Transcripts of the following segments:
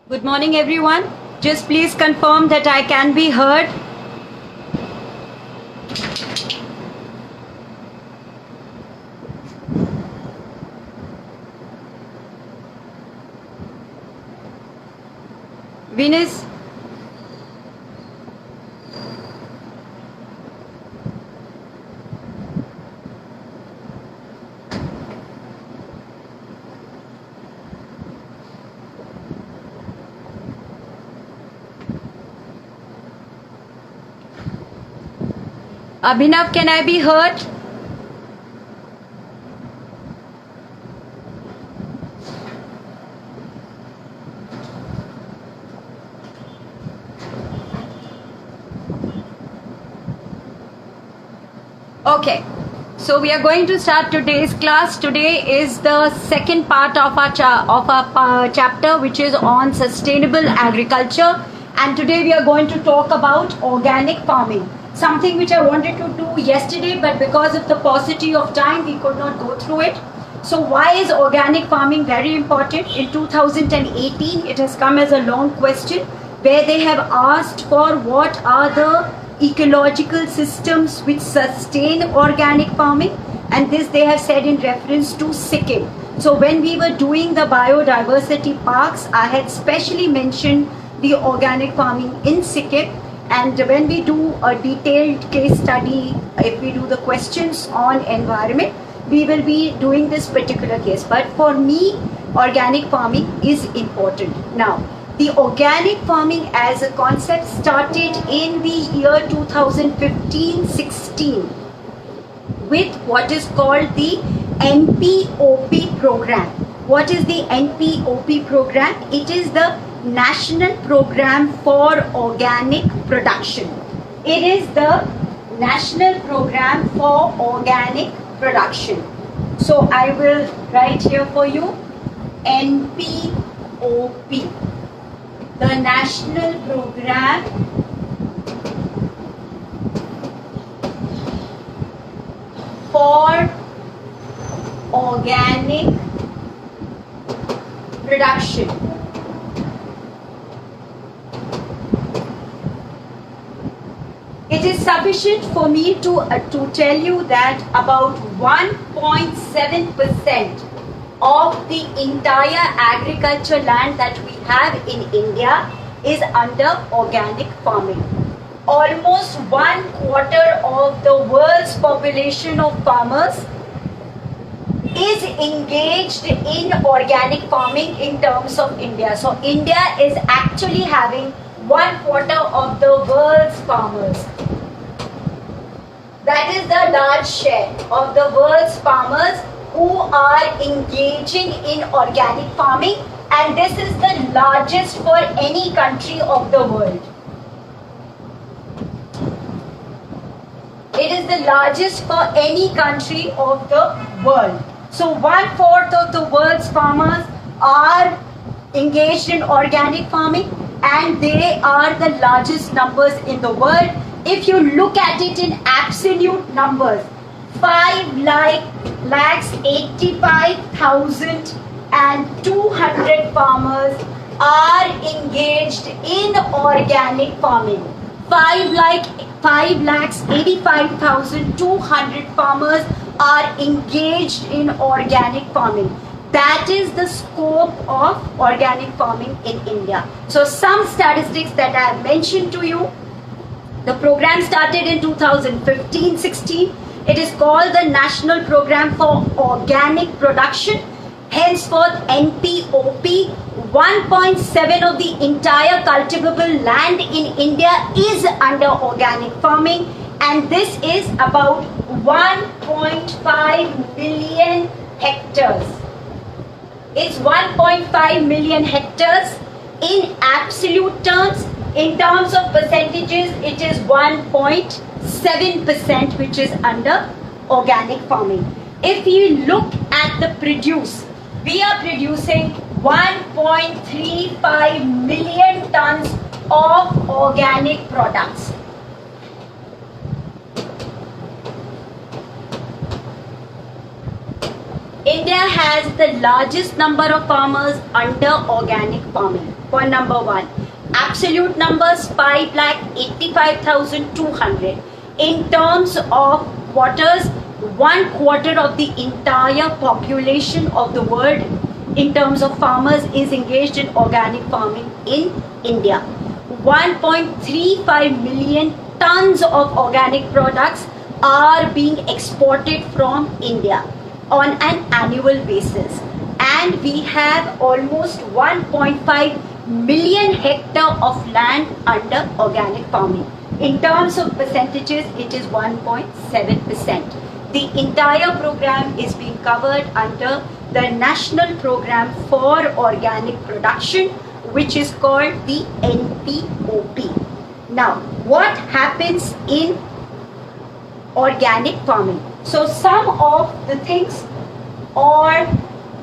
Good morning, everyone. Just please confirm that I can be heard. Venus? Abhinav, can I be heard? Okay, so we are going to start today's class. Today is the second part of our chapter, which is on sustainable agriculture, and today we are going to talk about organic farming. Something which I wanted to do yesterday, but because of the paucity of time, we could not go through it. So why is organic farming very important? In 2018, it has come as a long question where they have asked for what are the ecological systems which sustain organic farming, and this they have said in reference to Sikkim. So when we were doing the biodiversity parks, I had specially mentioned the organic farming in Sikkim. And when we do a detailed case study, if we do the questions on environment, we will be doing this particular case. But for me, organic farming is important. Now, the organic farming as a concept started in the year 2015-16 with what is called the NPOP program. What is the NPOP program? It is the National Program for Organic Production. It is the National Program for Organic Production. So I will write here for you NPOP, the National Program for Organic Production. It is sufficient for me to tell you that about 1.7% of the entire agriculture land that we have in India is under organic farming. Almost 1/4 of the world's population of farmers is engaged in organic farming in terms of India. So India is actually having 1/4 of the world's farmers. That is the large share of the world's farmers who are engaging in organic farming, and this is the largest for any country of the world. It is the largest for any country of the world. So 1/4 of the world's farmers are engaged in organic farming, and they are the largest numbers in the world. If you look at it in absolute numbers, 5,85,200 farmers are engaged in organic farming. 5,85,200 farmers are engaged in organic farming. That is the scope of organic farming in India. So some statistics that I have mentioned to you. The program started in 2015-16. It is called the National Program for Organic Production. Henceforth, NPOP, 1.7 of the entire cultivable land in India is under organic farming, and this is about 1.5 million hectares. It's 1.5 million hectares in absolute terms. In terms of percentages, it is 1.7% which is under organic farming. If you look at the produce, we are producing 1.35 million tons of organic products. India has the largest number of farmers under organic farming. Point number one. Absolute numbers 5,85,200. In terms of waters, 1/4 of the entire population of the world in terms of farmers is engaged in organic farming in India. 1.35 million tons of organic products are being exported from India on an annual basis, and we have almost 1.5 million hectare of land under organic farming. In terms of percentages, it is 1.7%. The entire program is being covered under the National Program for Organic Production, which is called the NPOP. Now, what happens in organic farming? So some of the things or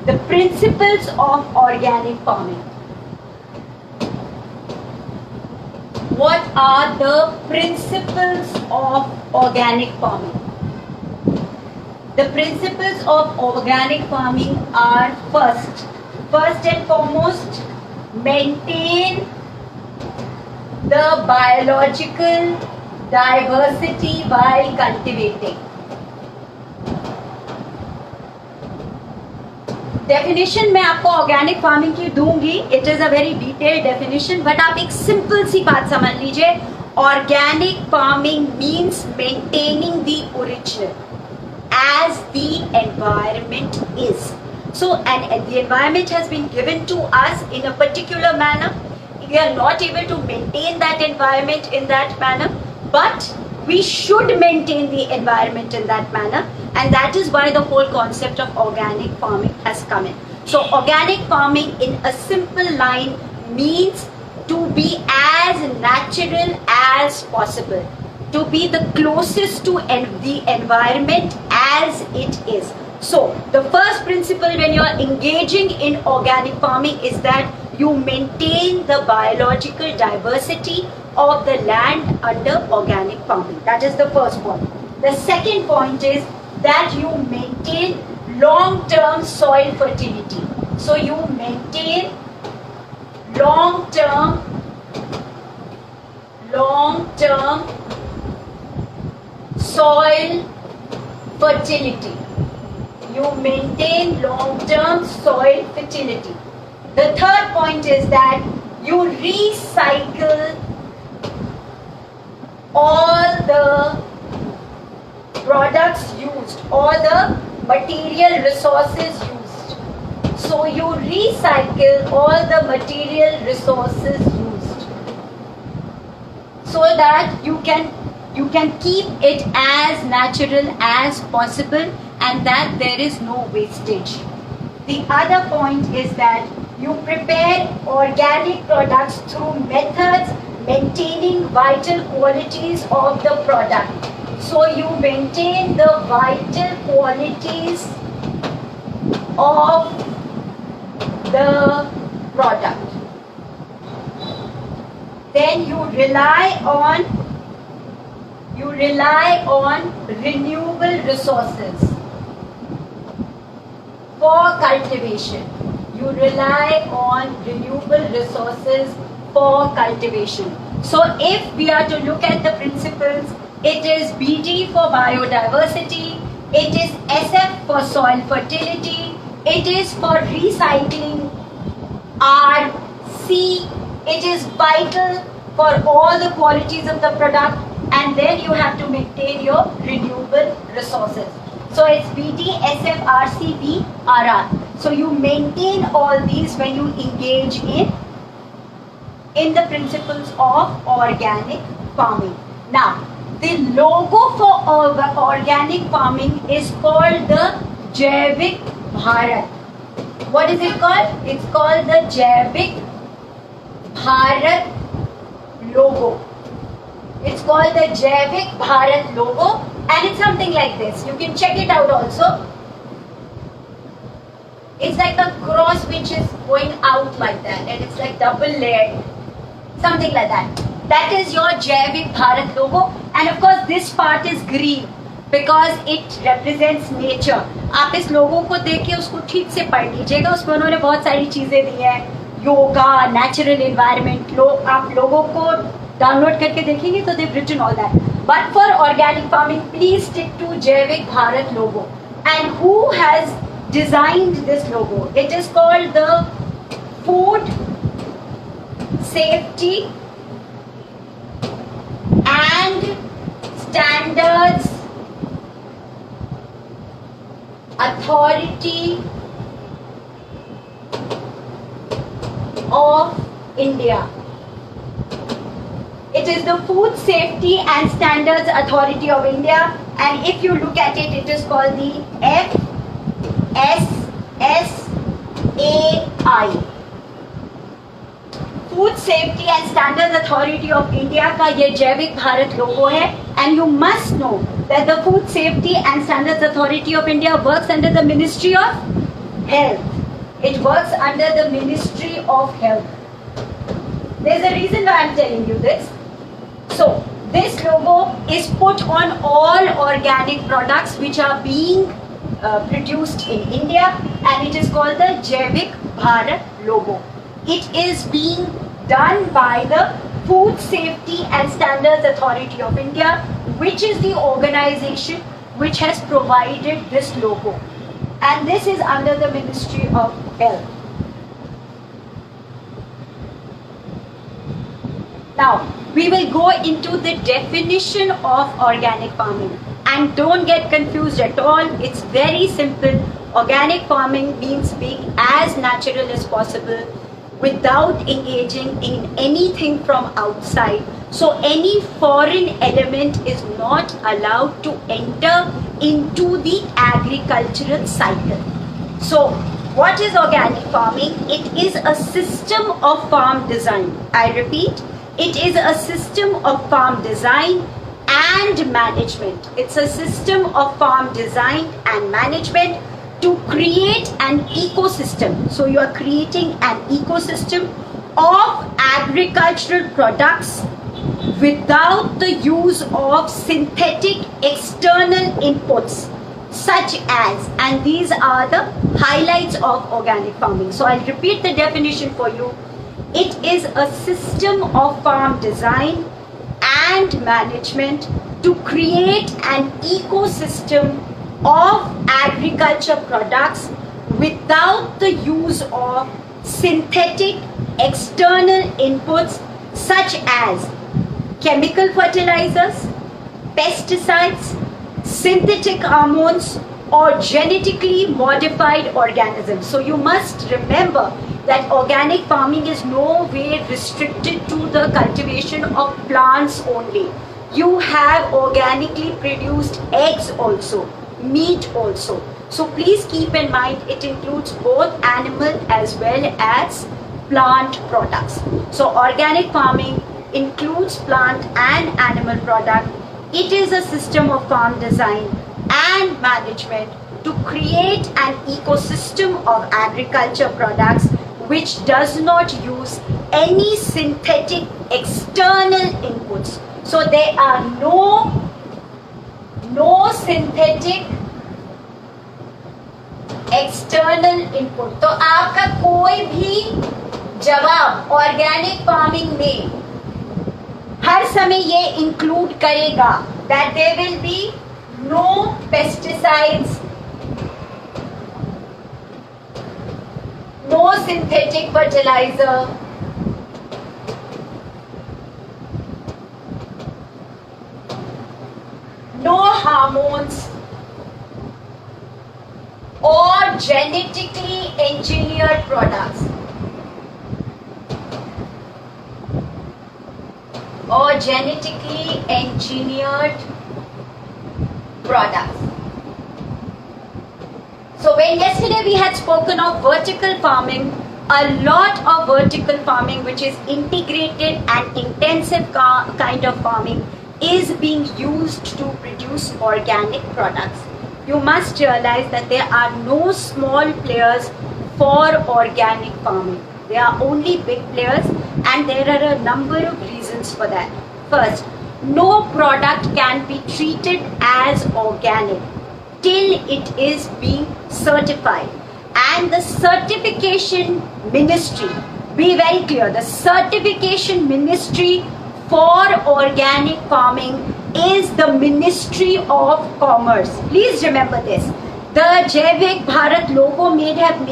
the principles of organic farming. What are the principles of organic farming? The principles of organic farming are first and foremost, maintain the biological diversity while cultivating. Definition मैं आपको organic farming की दूंगी, it is a very detailed definition, but आप एक simple सी बात समझ लीजिए. Organic farming means maintaining the original as the environment is. So, and the environment has been given to us in a particular manner. We are not able to maintain that environment in that manner, but we should maintain the environment in that manner, and that is why the whole concept of organic farming has come in. So, organic farming in a simple line means to be as natural as possible, to be the closest to the environment as it is. So, the first principle when you are engaging in organic farming is that you maintain the biological diversity of the land under organic farming. That is the first point. The second point is that you maintain long-term soil fertility. So, you maintain long-term soil fertility. You maintain long-term soil fertility. The third point is that you recycle all the products used, all the material resources used. So you recycle all the material resources used so that you can keep it as natural as possible and that there is no wastage. The other point is that you prepare organic products through methods maintaining vital qualities of the product. So you maintain the vital qualities of the product. Then you rely on renewable resources for cultivation. You rely on renewable resources for cultivation. So if we are to look at the principles, it is BD for biodiversity, it is SF for soil fertility, it is for recycling, R, C, it is vital for all the qualities of the product, and then you have to maintain your renewable resources. So it's BD, SF, RC, B, RR. So you maintain all these when you engage in the principles of organic farming. Now, the logo for organic farming is called the Jaivik Bharat. What is it called? It's called the Jaivik Bharat logo. It's called the Jaivik Bharat logo, and it's something like this. You can check it out also. It's like a cross which is going out like that, and it's like double layered, something like that. That is your Jaivik Bharat logo, and of course this part is green because it represents nature. आप इस लोगो को देख के उसको ठीक से पढ़ लीजिएगा, उसमें उन्होंने बहुत सारी चीजें दी हैं. योगा, नेचुरल एनवायरनमेंट, आप लोगों को डाउनलोड करके देखेंगे तो they've written all that. But for organic farming, please stick to Jaivik Bharat logo. And who has designed this logo? It is called the Food Safety and Standards Authority of India. It is the Food Safety and Standards Authority of India, and if you look at it, it is called the FSSAI. Food Safety and Standards Authority of India का ये जैविक भारत लोगो है, and you must know that the Food Safety and Standards Authority of India works under the Ministry of Health. It works under the Ministry of Health. There's a reason why I'm telling you this. So, this logo is put on all organic products which are being produced in India, and it is called the Jaivik Bharat logo. It is being done by the Food Safety and Standards Authority of India, which is the organization which has provided this logo. And this is under the Ministry of Health. Now, we will go into the definition of organic farming. And don't get confused at all. It's very simple. Organic farming means being as natural as possible without engaging in anything from outside. So any foreign element is not allowed to enter into the agricultural cycle. So what is organic farming? It is a system of farm design. I repeat, it is a system of farm design and management. It's a system of farm design and management to create an ecosystem. So you are creating an ecosystem of agricultural products without the use of synthetic external inputs such as, and these are the highlights of organic farming. So I'll repeat the definition for you. It is a system of farm design and management to create an ecosystem of agriculture products without the use of synthetic external inputs such as chemical fertilizers, pesticides, synthetic hormones, or genetically modified organisms. So you must remember that organic farming is no way restricted to the cultivation of plants only. You have organically produced eggs also, meat also. So please keep in mind it includes both animal as well as plant products. So organic farming includes plant and animal product. It is a system of farm design and management to create an ecosystem of agriculture products which does not use any synthetic external inputs. So there are no synthetic external input. तो आपका कोई भी जवाब organic farming में हर समय ये include करेगा that there will be no pesticides, no synthetic fertilizer, no hormones or genetically engineered products or genetically engineered products. So when yesterday we had spoken of vertical farming, a lot of vertical farming which is integrated and intensive kind of farming is being used to produce organic products. You must realize that there are no small players for organic farming. There are only big players, and there are a number of reasons for that. First, no product can be treated as organic till it is being certified, and the certification ministry be very clear. The certification ministry for organic farming is the Ministry of Commerce. Please remember this. The Jaivik Bharat logo may have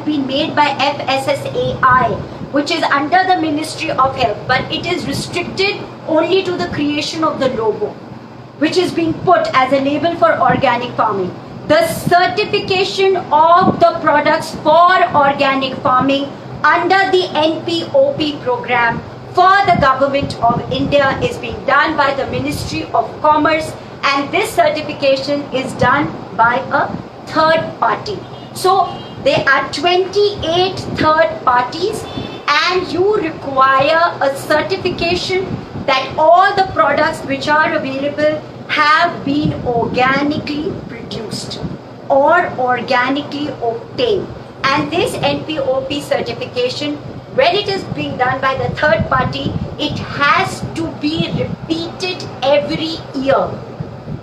been made by FSSAI, which is under the Ministry of Health, but it is restricted only to the creation of the logo, which is being put as a label for organic farming. The certification of the products for organic farming under the NPOP program for the government of India is being done by the Ministry of Commerce, and this certification is done by a third party. So there are 28 third parties, and you require a certification that all the products which are available have been organically produced or organically obtained. And this NPOP certification, when it is being done by the third party, it has to be repeated every year.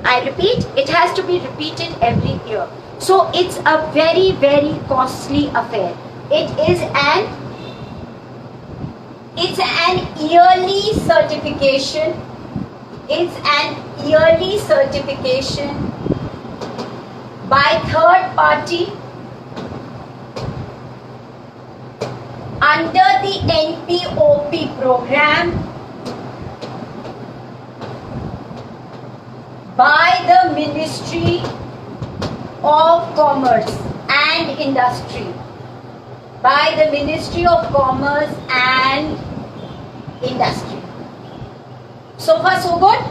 I repeat, it has to be repeated every year. So it's a very, very costly affair. It's an yearly certification. It's an yearly certification by third party under the NPOP program by the Ministry of Commerce and Industry. By the Ministry of Commerce and Industry. So far so good?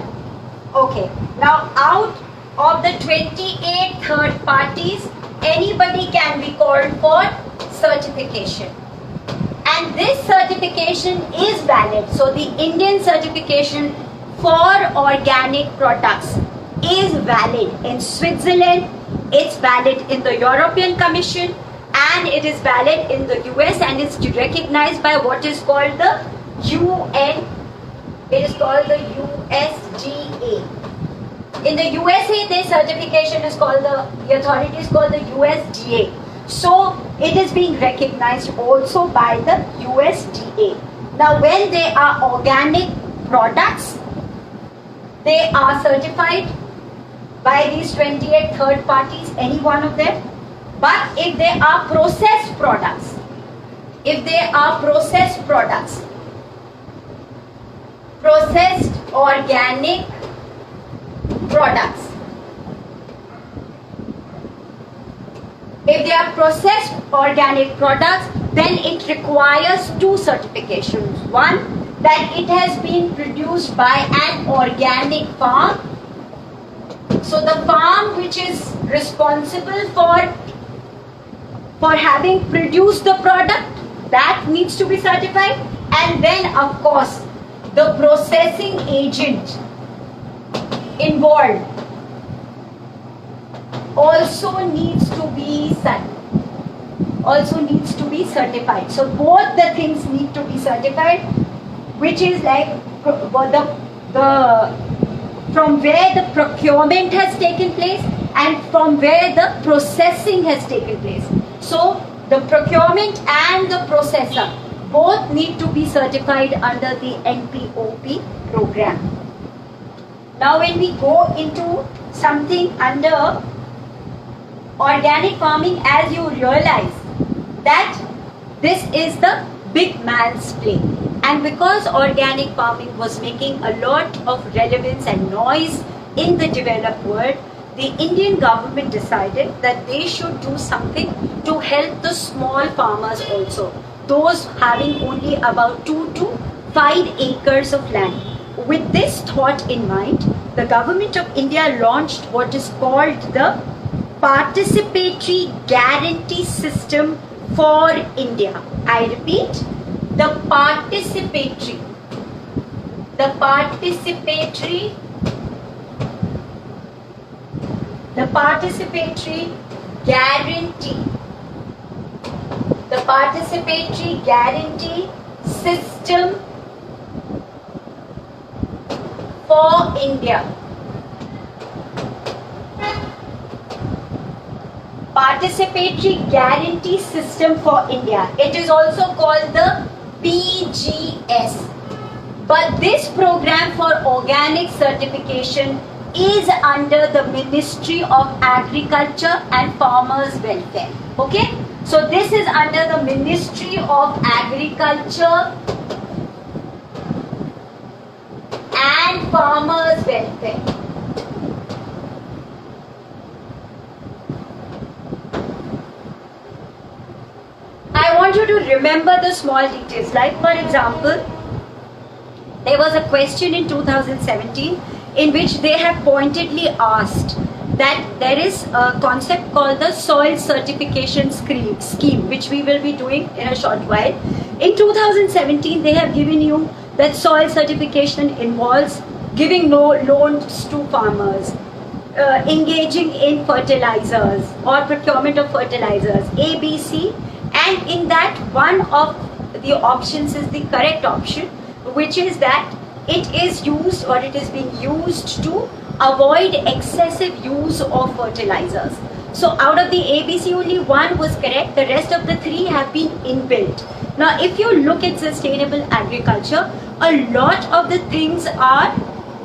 Okay. Now out of the 28 third parties, anybody can be called for certification. And this certification is valid. So the Indian certification for organic products is valid in Switzerland, it's valid in the European Commission, and it is valid in the US, and it's recognized by what is called the UN. It is called the USDA. In the USA, the certification is called the authority is called the USDA. So it is being recognized also by the USDA. Now when they are organic products, they are certified by these 28 third parties, any one of them. But if they are processed products, processed organic products, if they are processed organic products, then it requires two certifications. One, that it has been produced by an organic farm. So the farm which is responsible for having produced the product, that needs to be certified. And then of course the processing agent involved also needs to be certified. So both the things need to be certified, which is like from where the procurement has taken place and from where the processing has taken place. So the procurement and the processor both need to be certified under the NPOP program. Now when we go into something under organic farming, as you realize that this is the big man's play. And because organic farming was making a lot of relevance and noise in the developed world, the Indian government decided that they should do something to help the small farmers also, those having only about 2 to 5 acres of land. With this thought in mind, the government of India launched what is called the Participatory Guarantee System for India. I repeat, the participatory guarantee system for India. Participatory Guarantee System for India. It is also called the PGS. But this program for organic certification is under the Ministry of Agriculture and Farmers Welfare. Okay? So this is under the Ministry of Agriculture and Farmers Welfare. I want you to remember the small details. Like for example, there was a question in 2017 in which they have pointedly asked that there is a concept called the soil certification scheme, which we will be doing in a short while. In 2017, they have given you that soil certification involves giving loans to farmers, engaging in fertilizers or procurement of fertilizers, ABC, and in that one of the options is the correct option, which is that it is used or it is being used to avoid excessive use of fertilizers. So out of the ABC, only one was correct. The rest of the three have been inbuilt. Now, if you look at sustainable agriculture, a lot of the things are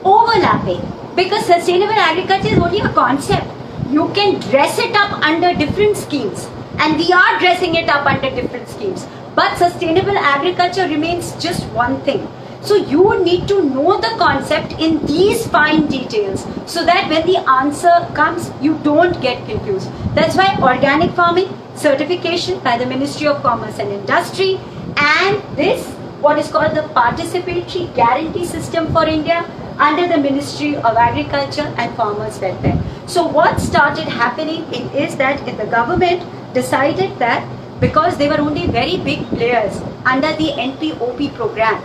overlapping because sustainable agriculture is only a concept. You can dress it up under different schemes, and we are dressing it up under different schemes. But sustainable agriculture remains just one thing. So you need to know the concept in these fine details so that when the answer comes, you don't get confused. That's why organic farming certification by the Ministry of Commerce and Industry and this what is called the Participatory Guarantee System for India under the Ministry of Agriculture and Farmers Welfare. So what started happening is that the government decided that because they were only very big players under the NPOP program,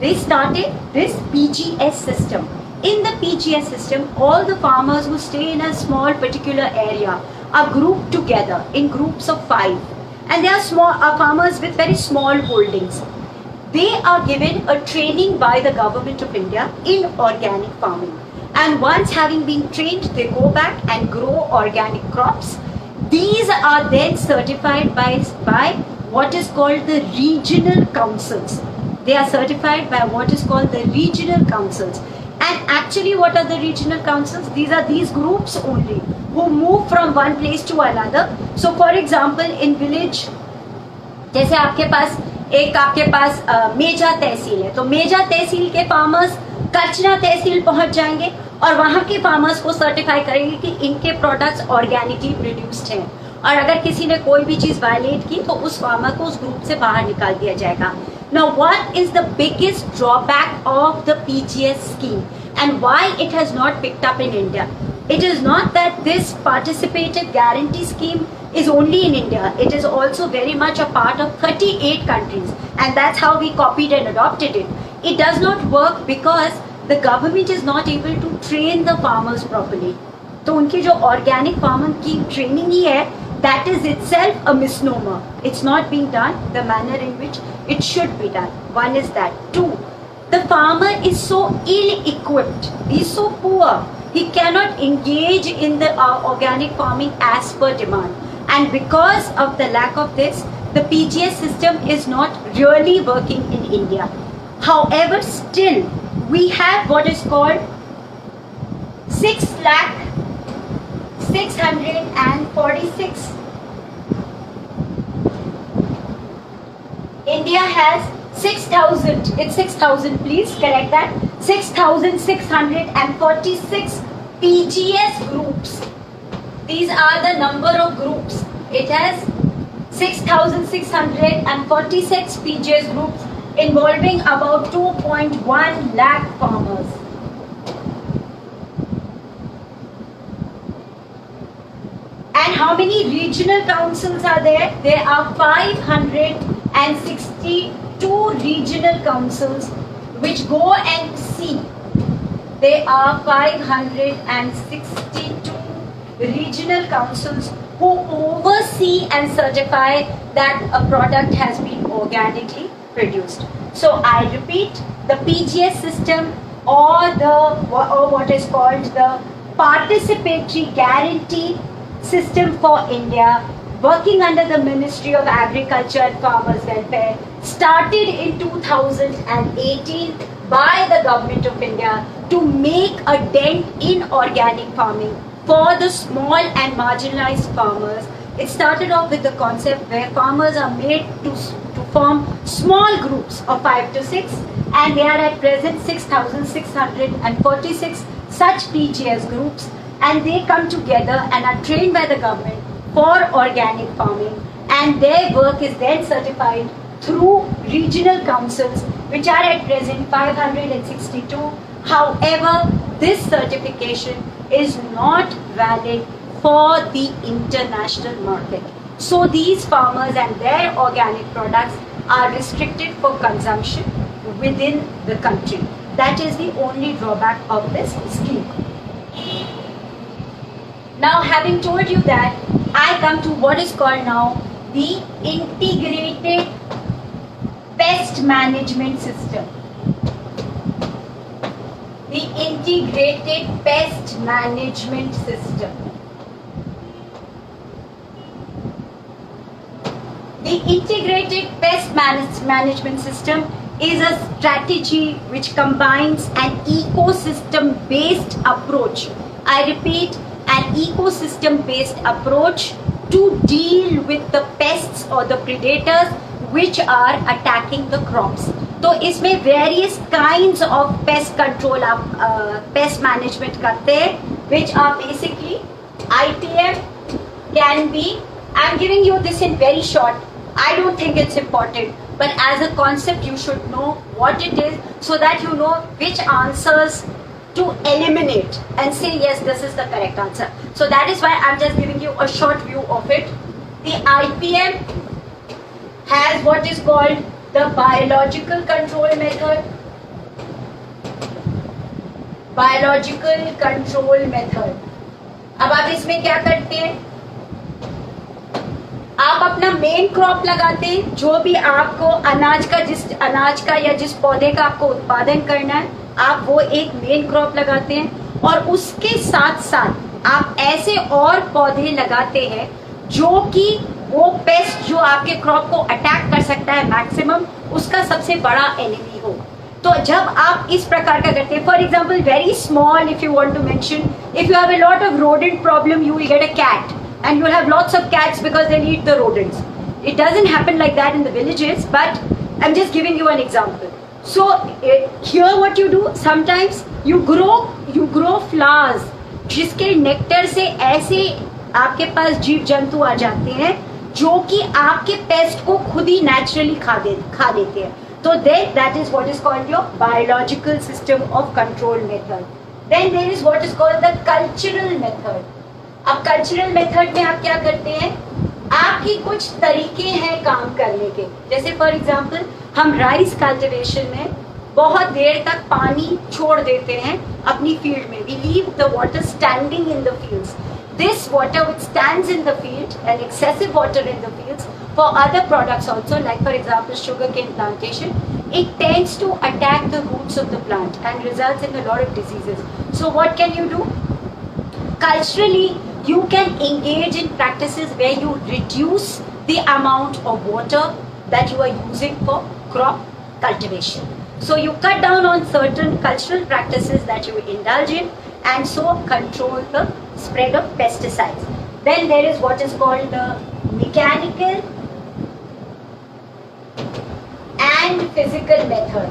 they started this PGS system. In the PGS system, all the farmers who stay in a small particular area are grouped together in groups of 5. And they are farmers with very small holdings. They are given a training by the government of India in organic farming. And once having been trained, they go back and grow organic crops. These are then certified by what is called the regional councils. They are certified by what is called the regional councils. And actually, what are the regional councils? These are these groups only who move from one place to another. So, for example, in village, जैसे आपके पास मेजा तहसील है, तो मेजा तहसील के farmers Kachna तहसील पहुंच जाएंगे और वहां के फार्मर्स को सर्टिफाई करेंगे कि इनके प्रोडक्ट्स ऑर्गेनिकली प्रोड्यूस्ड हैं. और अगर किसी ने कोई भी चीज वायलेट की तो उस फार्मर को उस ग्रुप से बाहर निकाल दिया जाएगा. Now, what is the biggest drawback of the PGS scheme and why it has not picked up in India? It is not that this participative guarantee scheme is only in India. It is also very much a part of 38 countries, and that's how we copied and adopted it. It does not work because the government is not able to train the farmers properly. तो उनकी जो organic farmer की training ही है, that is itself a misnomer. It's not being done the manner in which it should be done. One is that. 2, the farmer is so ill-equipped. He's so poor. He cannot engage in the organic farming as per demand. And because of the lack of this, the PGS system is not really working in India. However, still, we have what is called 6,646. India has 6,000. It's 6,000. Please correct that. 6,646 PGS groups. These are the number of groups. It has 6,646 PGS groups involving about 2.1 lakh farmers. And how many regional councils are there? There are 562 regional councils which go and see. There are 562 regional councils who oversee and certify that a product has been organically produced. So I repeat, the PGS system or what is called the Participatory Guarantee System for India, working under the Ministry of Agriculture and Farmers Welfare, started in 2018 by the Government of India to make a dent in organic farming for the small and marginalized farmers. It started off with the concept where farmers are made to form small groups of 5 to 6, and there are at present 6,646 such PGS groups, and they come together and are trained by the government for organic farming, and their work is then certified through regional councils, which are at present 562. However, this certification is not valid for the international market. So these farmers and their organic products are restricted for consumption within the country. That is the only drawback of this scheme. Now, having told you that, I come to what is called now the integrated pest management system. The integrated pest management system. The integrated pest management system is a strategy which combines an ecosystem-based approach. I repeat, an ecosystem-based approach to deal with the pests or the predators which are attacking the crops. तो इसमें various kinds of pest control आप pest management करते हैं, which are basically ITM can be. I'm giving you this in very short. I don't think it's important, but as a concept you should know what it is so that you know which answers to eliminate and say yes, this is the correct answer. So that is why I'm just giving you a short view of it. The IPM has what is called the biological control method. Biological control method. अब आप इसमें क्या करते हैं? आप अपना main crop लगाते हैं, जो भी आपको अनाज का या जिस पौधे का आपको उत्पादन करना है, आप वो एक मेन क्रॉप लगाते हैं, और उसके साथ साथ आप ऐसे और पौधे लगाते हैं जो कि वो पेस्ट जो आपके क्रॉप को अटैक कर सकता है मैक्सिमम, उसका सबसे बड़ा एनिमी हो. तो जब आप इस प्रकार का करते हैं, for example very small, if you want to mention, if you have a lot of rodent problem, you will get a cat. And you'll have lots of cats because they'll eat the rodents. It doesn't happen like that in the villages, but I'm just giving you an example. So here what you do, sometimes you grow flowers जिसके nectar से ऐसे आपके पास जीव जंतु आ जाते हैं जो कि आपके पेस्ट को खुद ही नेचुरली खा देते हैं. तो that is what is called your biological system of control method. Then there is what is called the cultural method. अब कल्चरल मेथड में आप क्या करते हैं, आपकी कुछ तरीके हैं काम करने के. जैसे फॉर एग्जांपल हम राइस कल्टीवेशन में बहुत देर तक पानी छोड़ देते हैं अपनी फील्ड में. We leave the water standing in the fields. This water which stands in the field and excessive water in the fields for other products also, like for example sugarcane plantation, it tends to attack the roots of the plant and results in a lot of diseases. So what can you do? Culturally, you can engage in practices where you reduce the amount of water that you are using for crop cultivation. So you cut down on certain cultural practices that you indulge in, and so control the spread of pesticides. Then there is what is called the mechanical and physical method.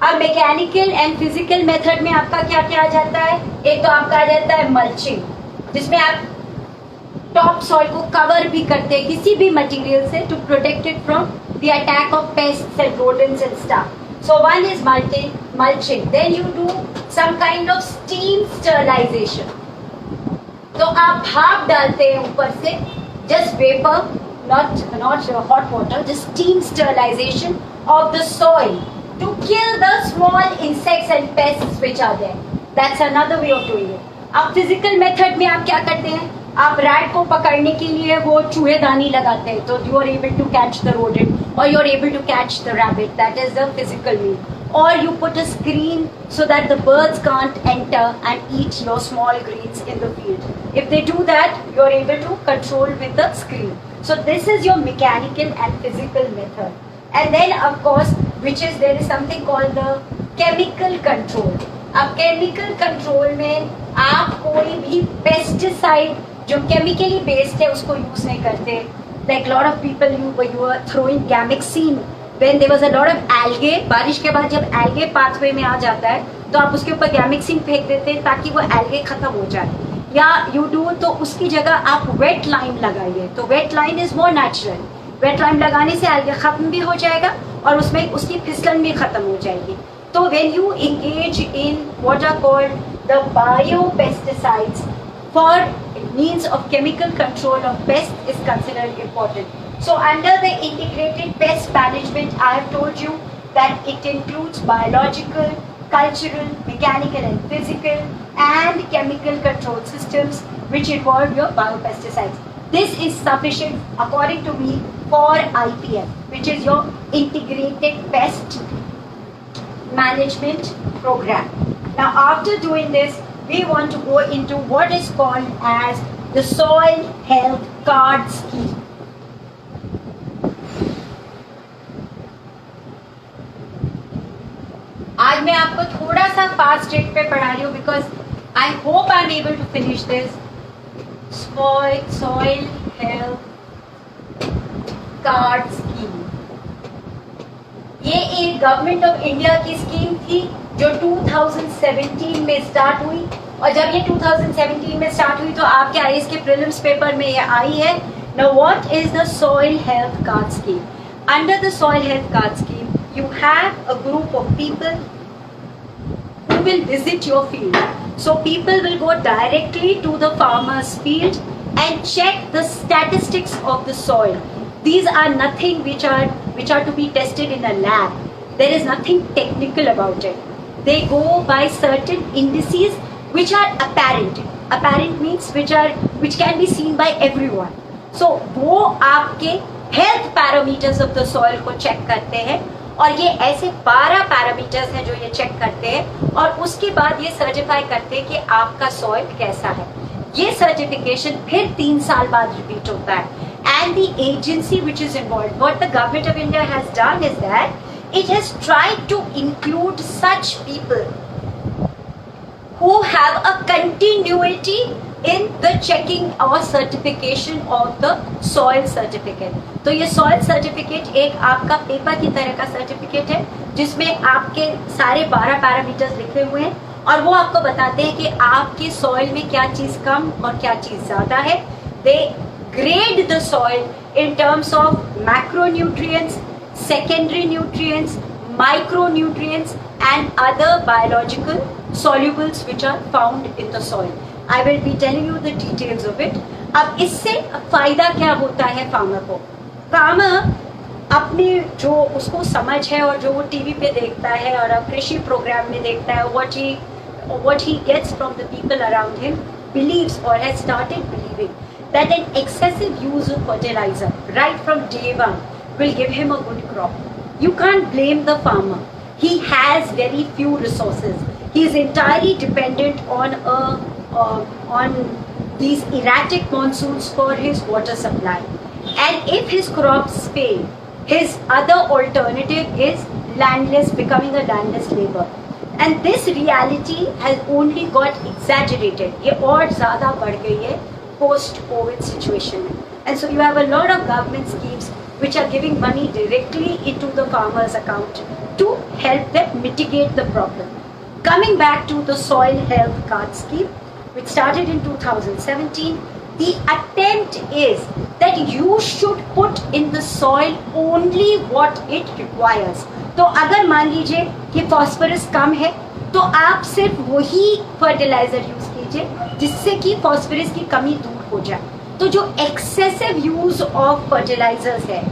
अब mechanical and physical method में आपका क्या क्या आ जाता है? एक तो आपका आ जाता है मल्चिंग, जिसमें आप टॉप सॉइल को कवर भी करते हैं किसी भी मटेरियल से to protect it from the attack of pests and rodents and stuff. So one is mulching. Then you do some kind of steam sterilization. तो आप भाप डालते हैं ऊपर से, just vapour, not hot water, just steam sterilization of the soil to kill the small insects and pests which are there. That's another way of doing it. अब physical method में आप क्या करते हैं, आप रैट को पकड़ने के लिए वो चूहेदानी लगाते हैं, तो you are able to catch the rodent और you are able to catch the rabbit. That is the physical mean. or you put a screen so that the birds can't enter and eat your small greens in the field. If they do that, you're able to control with the screen. So this is your mechanical and physical method. And then of course, there is something called the chemical control. अब chemical control में आप कोई भी pesticide जो chemically based है उसको use नहीं करते. Like lot of people you were throwing Gamexine when there was a lot of algae. बारिश के बाद जब algae pathway में आ जाता है तो आप उसके ऊपर Gamexine फेंक देते हैं ताकि वो algae खत्म हो जाए. या you do तो उसकी जगह आप wet lime लगाइए. तो wet lime is more natural. wet lime लगाने से algae खत्म भी हो जाएगा और उसमें उसकी फिसलन भी खत्म हो जाएगी. तो when you engage in what are called the biopesticides for means of chemical control of pests is considered important. So under the integrated pest management, I have told you that it includes biological, cultural, mechanical and physical and chemical control systems which involve your biopesticides. This is sufficient according to me for IPM, which is your integrated pest management program. Now after doing this, we want to go into what is called as the soil health card scheme. आज मैं आपको थोड़ा सा fast rate पे पढ़ा रही हूँ because I hope I'm able to finish this. Soil health card scheme. ये एक गवर्नमेंट ऑफ इंडिया की स्कीम थी जो 2017 में स्टार्ट हुई और जब ये 2017 में स्टार्ट हुई तो आपके आईएएस के प्रीलिम्स पेपर में ये आई है. Now what is the soil health card scheme? Under the soil health card scheme, you have a group of people who will visit your field. So people will go directly to the farmer's field and check the statistics of the soil. These are nothing which are to be tested in a lab. There is nothing technical about it. They go by certain indices which are apparent. Apparent means which can be seen by everyone. So वो आपके health parameters of the soil को check करते हैं और ये ऐसे 12 parameters हैं जो ये चेक करते हैं और उसके बाद ये सर्टिफाई करते हैं कि आपका सॉइल कैसा है. ये सर्टिफिकेशन फिर 3 साल बाद रिपीट होता है. And the agency which is involved, what the government of India has done is that it has tried to include such people who have a continuity in the checking or certification of the soil certificate. तो ये soil certificate एक आपका paper की तरह का certificate है जिसमें आपके सारे 12 पैरामीटर्स लिखे हुए हैं और वो आपको बताते हैं कि आपके सॉइल में क्या चीज कम और क्या चीज ज्यादा है. They grade the soil in terms of macronutrients, secondary nutrients, micronutrients and other biological solubles which are found in the soil. I will be telling you the details of it. अब इससे फायदा क्या होता है फार्मर को? Farmer अपने जो उसको समझ है और जो वो टीवी पे देखता है और कृषि प्रोग्राम में देखता है, what he gets from the people around him, believes or has started believing that an excessive use of fertilizer right from day one will give him a good crop. You can't blame the farmer. He has very few resources. He is entirely dependent on these erratic monsoons for his water supply. And if his crops fail, his other alternative is becoming a landless labor. And this reality has only got exaggerated. ये और ज़्यादा बढ़ गई है post-COVID situation. And so you have a lot of government schemes which are giving money directly into the farmer's account to help them mitigate the problem. Coming back to the soil health card scheme, which started in 2017, the attempt is that you should put in the soil only what it requires. तो अगर मान लीजिए कि phosphorus कम है तो आप सिर्फ वही फर्टिलाइजर यूज कीजिए जिससे कि फॉस्फोरस की कमी दूर हो जाए. तो जो एक्सेसिव यूज ऑफ फर्टिलाइजर्स है,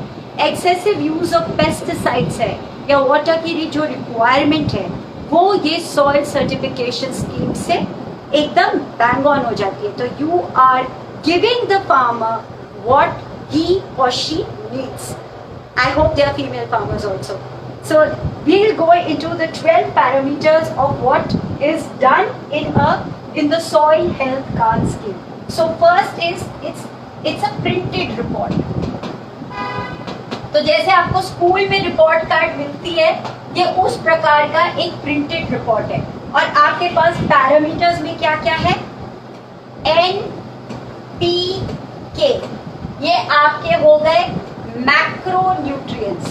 एक्सेसिव यूज ऑफ पेस्टिसाइड्स है या वाटर की जो रिक्वायरमेंट है वो ये सॉइल सर्टिफिकेशन स्कीम से एकदम बैंग ऑन हो जाती है. तो you are giving the farmer what he or she needs. I hope they are female farmers also. So we'll go into the 12 parameters of what is done in the soil health card scheme. So first is it's a printed report. तो जैसे आपको school में report card मिलती है, ये उस प्रकार का एक प्रिंटेड रिपोर्ट है. और आपके पास पैरामीटर्स में क्या क्या है? NPK, ये आपके हो गए मैक्रो न्यूट्रिएंट्स,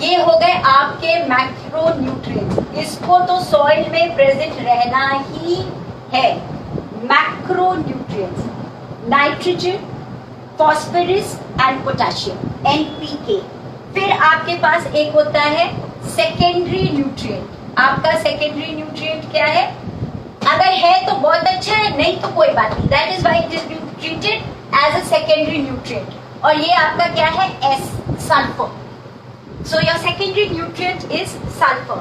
ये हो गए आपके मैक्रो न्यूट्रिएंट्स. इसको तो सॉइल में प्रेजेंट रहना ही है. Macro nutrients, nitrogen, phosphorus and potassium, NPK. फिर आपके पास एक होता है सेकेंडरी न्यूट्रिएंट. आपका सेकेंडरी न्यूट्रिएंट क्या है? अगर है तो बहुत अच्छा है, नहीं तो कोई बात नहीं. That is why it is treated as a secondary nutrient. और ये आपका क्या है? S, sulphur. So your secondary nutrient is sulfur.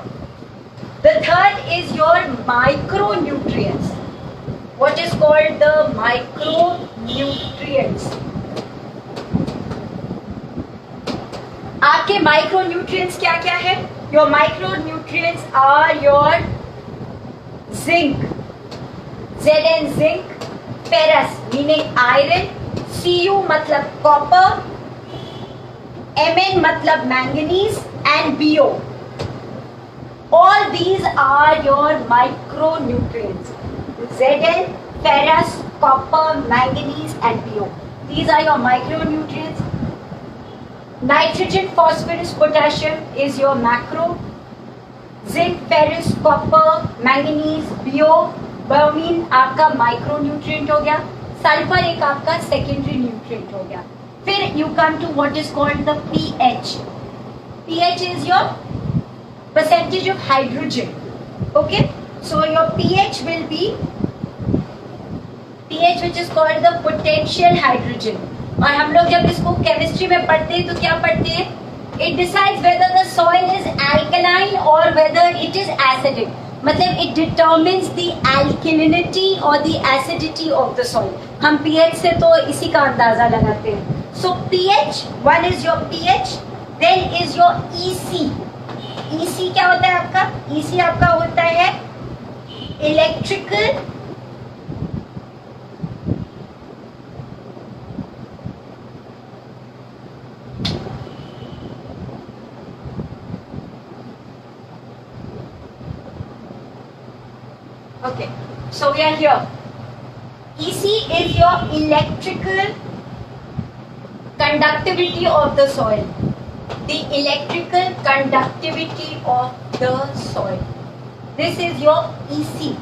The third is your micronutrients. What is called the micronutrients? आपके micronutrients क्या क्या है? Your micronutrients are your zinc, Zn zinc, ferrous meaning iron, Cu मतलब copper, Mn मतलब manganese and Bo. All these are your micronutrients. Zn, ferrous, copper, manganese and Bo. These are your micronutrients. Nitrogen, phosphorus, potassium is your macro. Zinc, ferrous, copper, manganese, Bo, bromine आपका micronutrient हो गया. Sulfur एक आपका secondary nutrient हो गया. फिर you come to what is called the pH. pH is your percentage of hydrogen. Okay, so your pH will be pH which is called the potential hydrogen. और हम लोग जब इसको केमिस्ट्री में पढ़ते हैं तो क्या पढ़ते हैं? It decides whether the soil is alkaline or whether it is acidic. मतलब it determines the alkalinity or the acidity of the soil. हम pH से तो इसी का अंदाजा लगाते हैं. So pH, one is your pH, then is your EC. EC क्या होता है आपका? EC आपका होता है electrical Okay, so we are here. EC is your electrical conductivity of the soil. The electrical conductivity of the soil. This is your EC.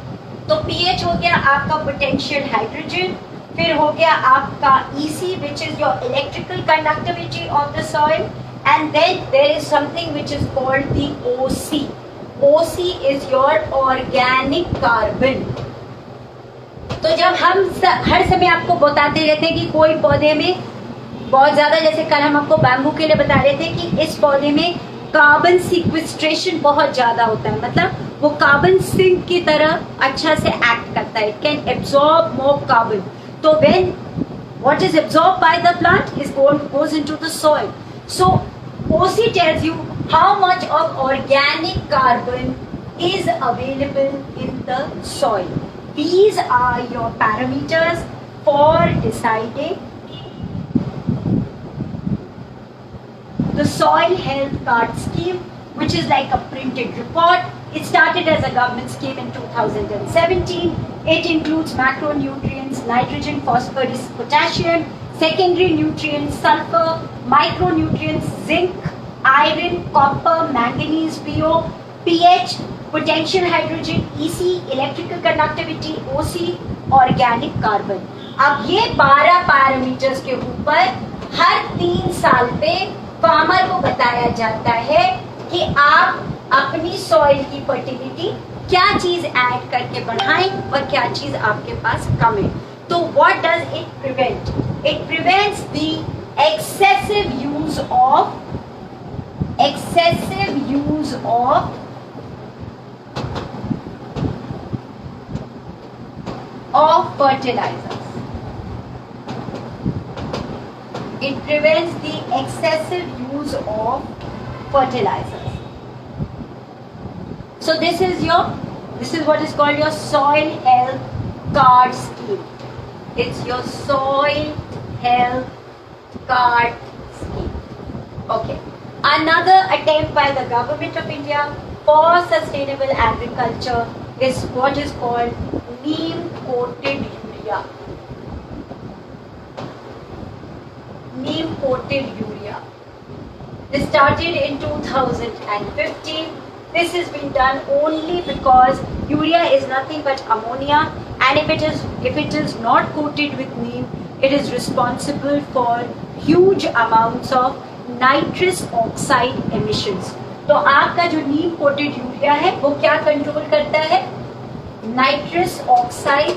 तो pH हो गया आपका potential hydrogen. फिर हो गया आपका EC which is your electrical conductivity of the soil. And then there is something which is called the OC. OC is your organic carbon. तो जब हम हर समय आपको बताते रहते हैं कि कोई पौधे में बहुत ज्यादा, जैसे कल हम आपको बैम्बू के लिए बता रहे थे कि इस पौधे में कार्बन सिक्वेस्ट्रेशन बहुत ज्यादा होता है, मतलब वो कार्बन सिंक की तरह अच्छा से एक्ट करता है. It can absorb more carbon. तो when what is absorb by the plant is goes into the soil. So OC tells you how much of organic carbon is available in the soil. These are your parameters for deciding the soil health card scheme, which is like a printed report. It started as a government scheme in 2017. It includes macronutrients, nitrogen, phosphorus, potassium, secondary nutrients, sulfur, micronutrients, zinc, iron, copper, manganese, Bo, pH, potential hydrogen, EC, electrical conductivity, OC, organic carbon. अब ये 12 parameters के ऊपर हर 3 साल पे farmer को बताया जाता है कि आप अपनी सॉइल की फर्टिलिटी क्या चीज ऐड करके बढ़ाएं और क्या चीज आपके पास कम है. तो what does it prevent? It prevents the excessive use of fertilizers. It prevents the excessive use of fertilizers. So this is what is called your soil health card scheme. It's your soil health card scheme. Okay. Another attempt by the government of India for sustainable agriculture is what is called neem coated urea. Neem coated urea. This started in 2015. This has been done only because urea is nothing but ammonia, and if it is not coated with neem, it is responsible for huge amounts of nitrous oxide emissions. तो आपका जो नीम coated urea है वो क्या control करता है? Nitrous oxide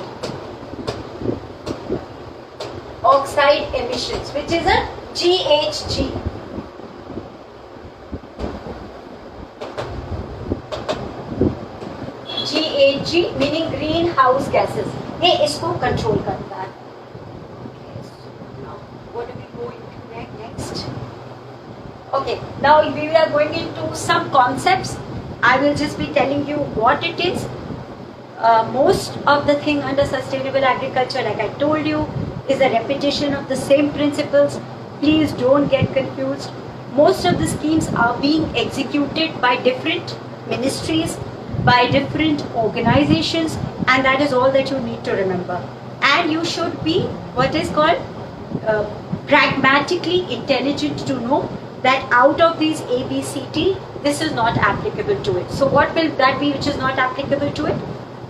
emissions, which is a GHG. GHG meaning greenhouse gases. ये इसको कंट्रोल करता है. What do we go into next? Okay, now we are going into some concepts. I will just be telling you what it is. Most of the thing under sustainable agriculture, like I told you, is a repetition of the same principles. Please don't get confused. Most of the schemes are being executed by different ministries, by different organizations, and that is all that you need to remember. And you should be what is called pragmatically intelligent to know that out of these A, B, C, D, this is not applicable to it. So what will that be which is not applicable to it?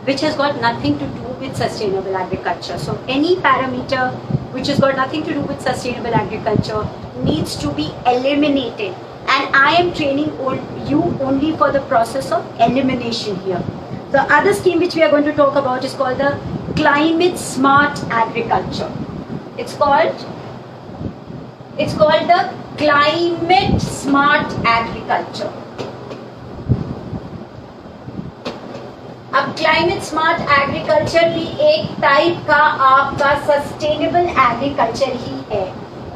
Which has got nothing to do with sustainable agriculture. So any parameter which has got nothing to do with sustainable agriculture needs to be eliminated. And I am training you only for the process of elimination here. The other scheme which we are going to talk about is called the climate smart agriculture. It's called the climate smart agriculture. अब climate smart agriculture भी एक type का आपका sustainable agriculture ही है.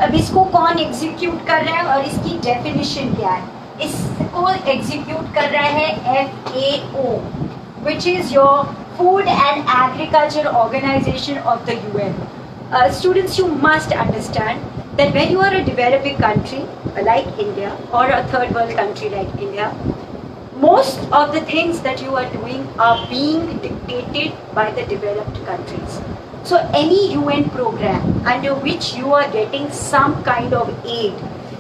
अब इसको कौन execute कर रहा है और इसकी डेफिनेशन क्या है? इसको एग्जीक्यूट कर रहा है FAO, which is your Food and Agriculture Organization of the UN. Students, you must understand that when you are a developing country like India or a third world country like India, most of the things that you are doing are being dictated by the developed countries. So any UN program under which you are getting some kind of aid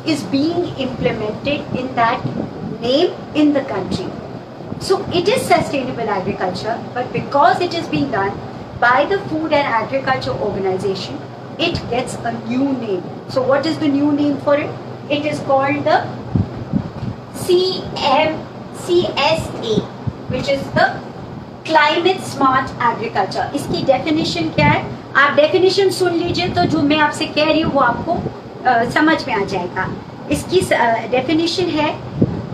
is being implemented in that name in the country. So it is sustainable agriculture, but because it is being done by the Food and Agriculture Organization, it gets a new name. So what is the new name for it? It is called the CSA, which is the Climate Smart Agriculture. इसकी definition क्या है? आप definition सुन लीजिए तो जो मैं आपसे कह रही हूँ वो आपको समझ में आ जाएगा. इसकी definition है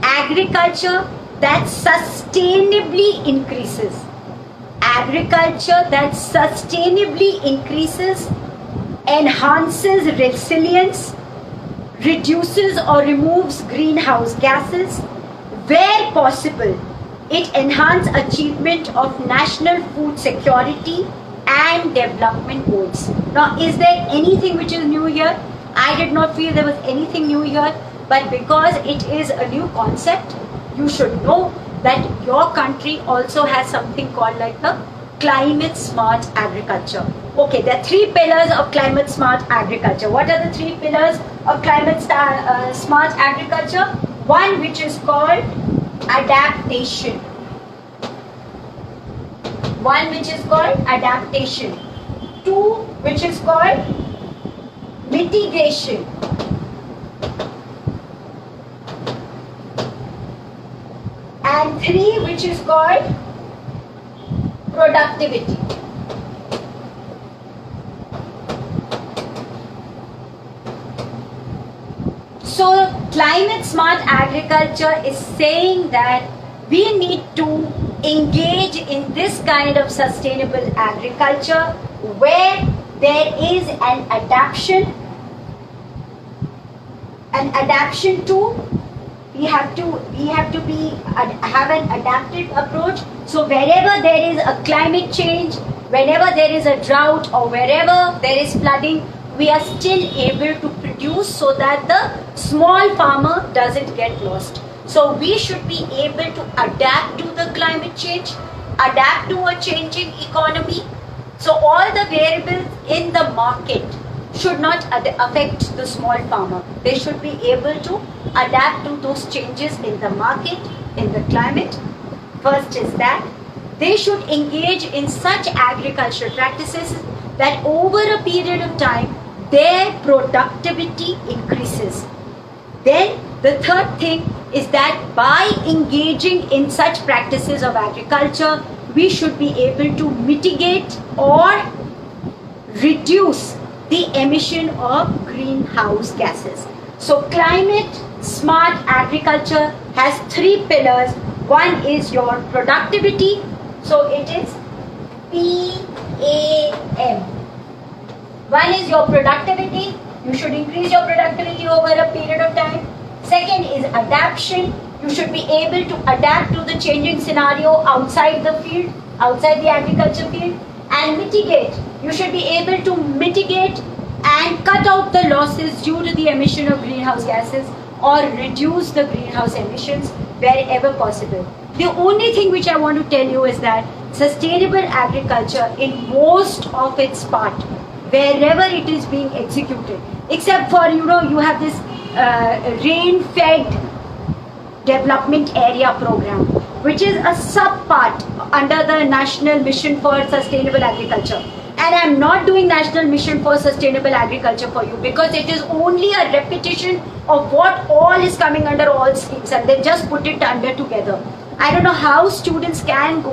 agriculture that sustainably increases. Agriculture that sustainably increases, enhances resilience, reduces or removes greenhouse gases. Where possible, it enhances achievement of national food security and development goals. Now, is there anything which is new here? I did not feel there was anything new here, but because it is a new concept, you should know that your country also has something called like the climate smart agriculture. Okay, there are three pillars of climate smart agriculture. What are the three pillars of climate smart agriculture? One which is called adaptation. One which is called adaptation. Two which is called mitigation. And three which is called productivity. So climate smart agriculture is saying that we need to engage in this kind of sustainable agriculture where there is an adaptation to we have to have an adaptive approach. So wherever there is a climate change, whenever there is a drought, or wherever there is flooding, we are still able to produce so that the small farmer doesn't get lost. So we should be able to adapt to the climate change, adapt to a changing economy. So all the variables in the market should not affect the small farmer. They should be able to adapt to those changes in the market, in the climate. First is that they should engage in such agricultural practices that over a period of time their productivity increases. Then the third thing is that by engaging in such practices of agriculture, we should be able to mitigate or reduce the emission of greenhouse gases. So climate smart agriculture has three pillars. One is your productivity. So it is PAM. One is your productivity. You should increase your productivity over a period of time. Second is adaptation. You should be able to adapt to the changing scenario outside the field, outside the agriculture field. And mitigate. You should be able to mitigate and cut out the losses due to the emission of greenhouse gases or reduce the greenhouse emissions wherever possible. The only thing which I want to tell you is that sustainable agriculture in most of its part, wherever it is being executed, except for, you have this rain-fed development area program, which is a sub-part under the National Mission for Sustainable Agriculture. And I am not doing National Mission for Sustainable Agriculture for you because it is only a repetition of what all is coming under all schemes, and they just put it under together. I don't know how students can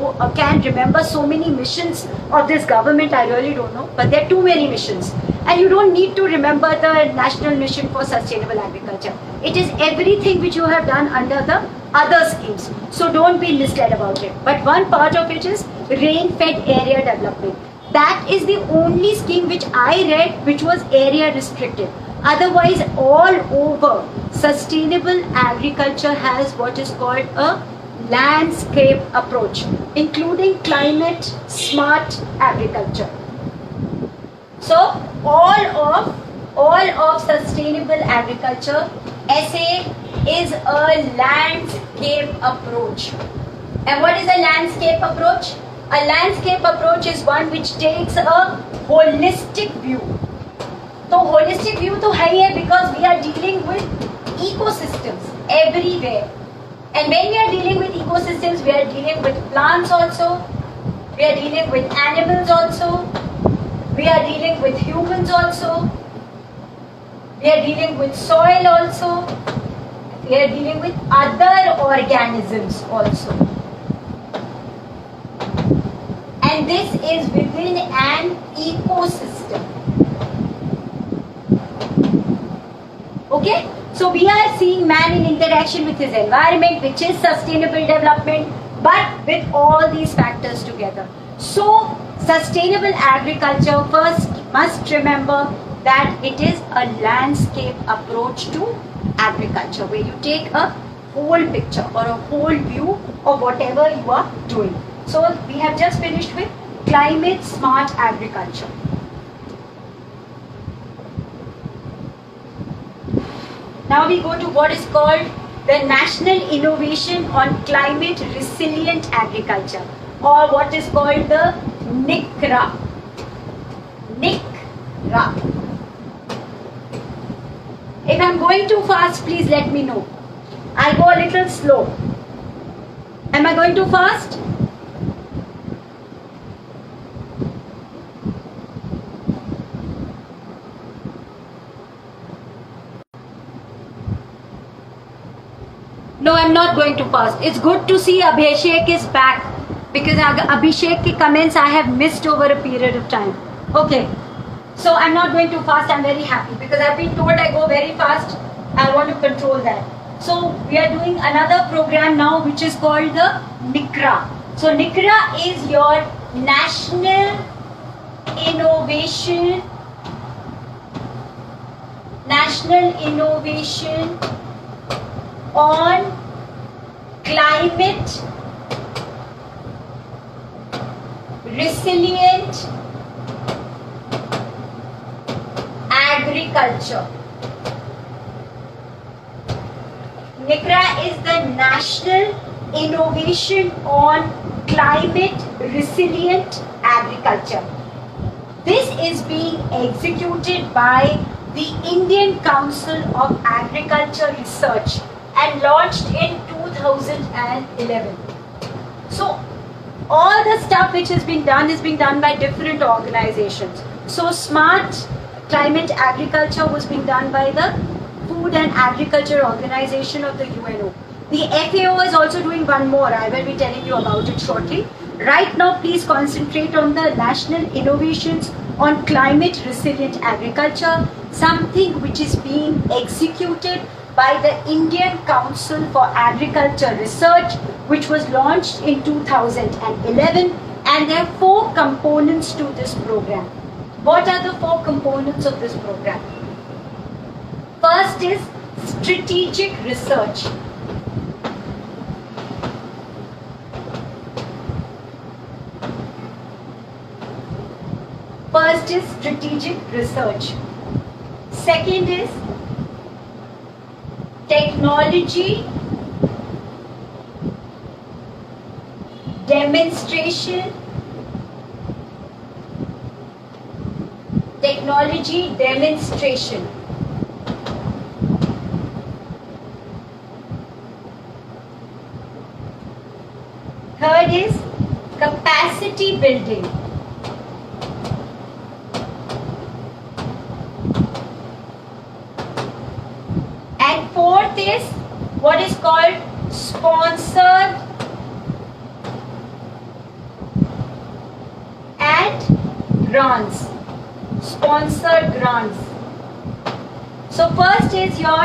remember so many missions of this government. I really don't know, but there are too many missions. And you don't need to remember the National Mission for Sustainable Agriculture. It is everything which you have done under the other schemes. So don't be misled about it. But one part of it is rain-fed area development. That is the only scheme which I read which was area restricted. Otherwise, all over, sustainable agriculture has what is called a landscape approach, including climate smart agriculture. So all of sustainable agriculture, SA, is a landscape approach. And what is a landscape approach? A landscape approach is one which takes a holistic view. So holistic view to hai hai because we are dealing with ecosystems everywhere. And when we are dealing with ecosystems, we are dealing with plants also, we are dealing with animals also, we are dealing with humans also, we are dealing with soil also, we are dealing with other organisms also. And this is within an ecosystem. Okay? So we are seeing man in interaction with his environment, which is sustainable development, but with all these factors together. So sustainable agriculture first must remember that it is a landscape approach to agriculture, where you take a whole picture or a whole view of whatever you are doing. So we have just finished with climate smart agriculture. Now we go to what is called the National Innovation on Climate Resilient Agriculture, or what is called the NICRA. NICRA. If I am going too fast, please let me know. I'll go a little slow. Am I going too fast? No, I'm not going too fast. It's good to see Abhishek is back, because Abhishek ki comments I have missed over a period of time. Okay. So I'm not going too fast. I'm very happy because I've been told I go very fast. I want to control that. So we are doing another program now which is called the NICRA. So NICRA is your National Innovation on climate resilient agriculture. NICRA is the National Innovation on Climate Resilient Agriculture. This is being executed by the Indian Council of Agriculture Research and launched in 2011. So all the stuff which is being done by different organizations. So smart climate agriculture was being done by the Food and Agriculture Organization of the UNO. The FAO is also doing one more. I will be telling you about it shortly. Right now, please concentrate on the national innovations on climate resilient agriculture, something which is being executed by the Indian Council for Agriculture Research, which was launched in 2011, and there are 4 components to this program. What are the 4 components of this program? First is strategic research. First is strategic research. Second is technology demonstration. Technology demonstration. Third is capacity building. And fourth is what is called sponsored and grants. Sponsored grants. So first is your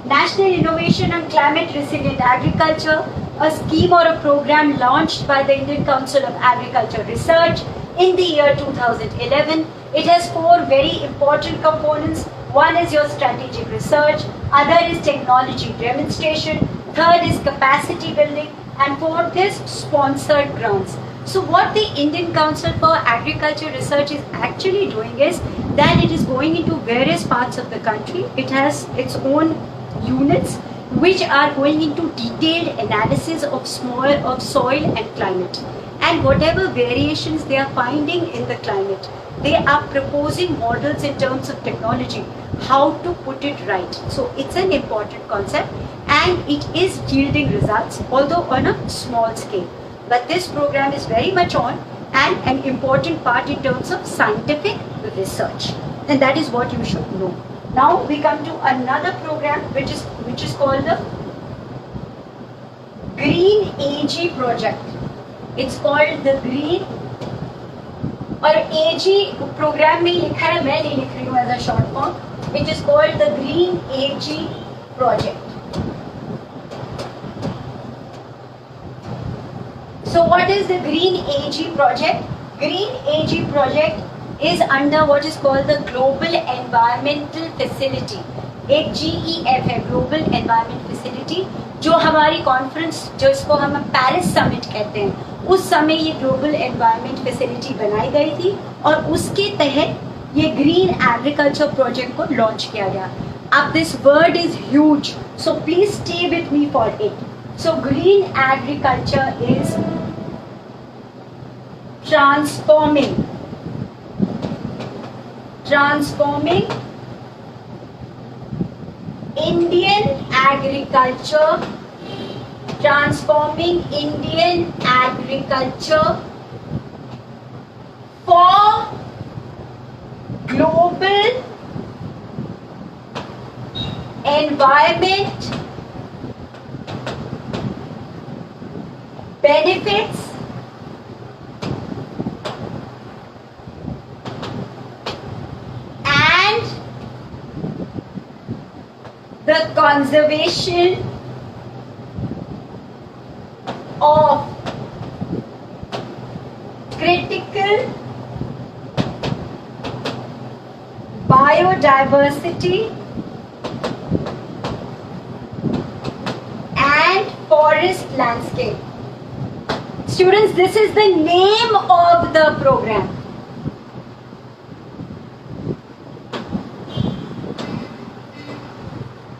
National Innovation on Climate Resilient Agriculture, a scheme or a program launched by the Indian Council of Agriculture Research in the year 2011. It has 4 very important components. One is your strategic research, other is technology demonstration, third is capacity building, and fourth is sponsored grants. So what the Indian Council for Agriculture Research is actually doing is that it is going into various parts of the country. It has its own units which are going into detailed analysis of soil and climate, and whatever variations they are finding in the climate, they are proposing models in terms of technology, how to put it right. So it's an important concept and it is yielding results, although on a small scale. But this program is very much on and an important part in terms of scientific research, and that is what you should know. Now we come to another program which is called the Green AG project. It's called the Green, और AG program में लिखा है, मैं नहीं लिख रही हूँ as a short form. It is called the Green AG project. So what is the Green AG project? Green AG project is under what is called the Global Environmental Facility. एक GEF है, Global Environment Facility, जो हमारी conference जो इसको हम Paris summit कहते हैं, उस समय ये ग्लोबल एनवायरनमेंट फैसिलिटी बनाई गई थी और उसके तहत ये ग्रीन एग्रीकल्चर प्रोजेक्ट को लॉन्च किया गया. अब this word is huge, so please stay with me for it. So green agriculture is transforming Indian agriculture for global environment benefits and the conservation of critical biodiversity landscape. Students, this is the name of the program.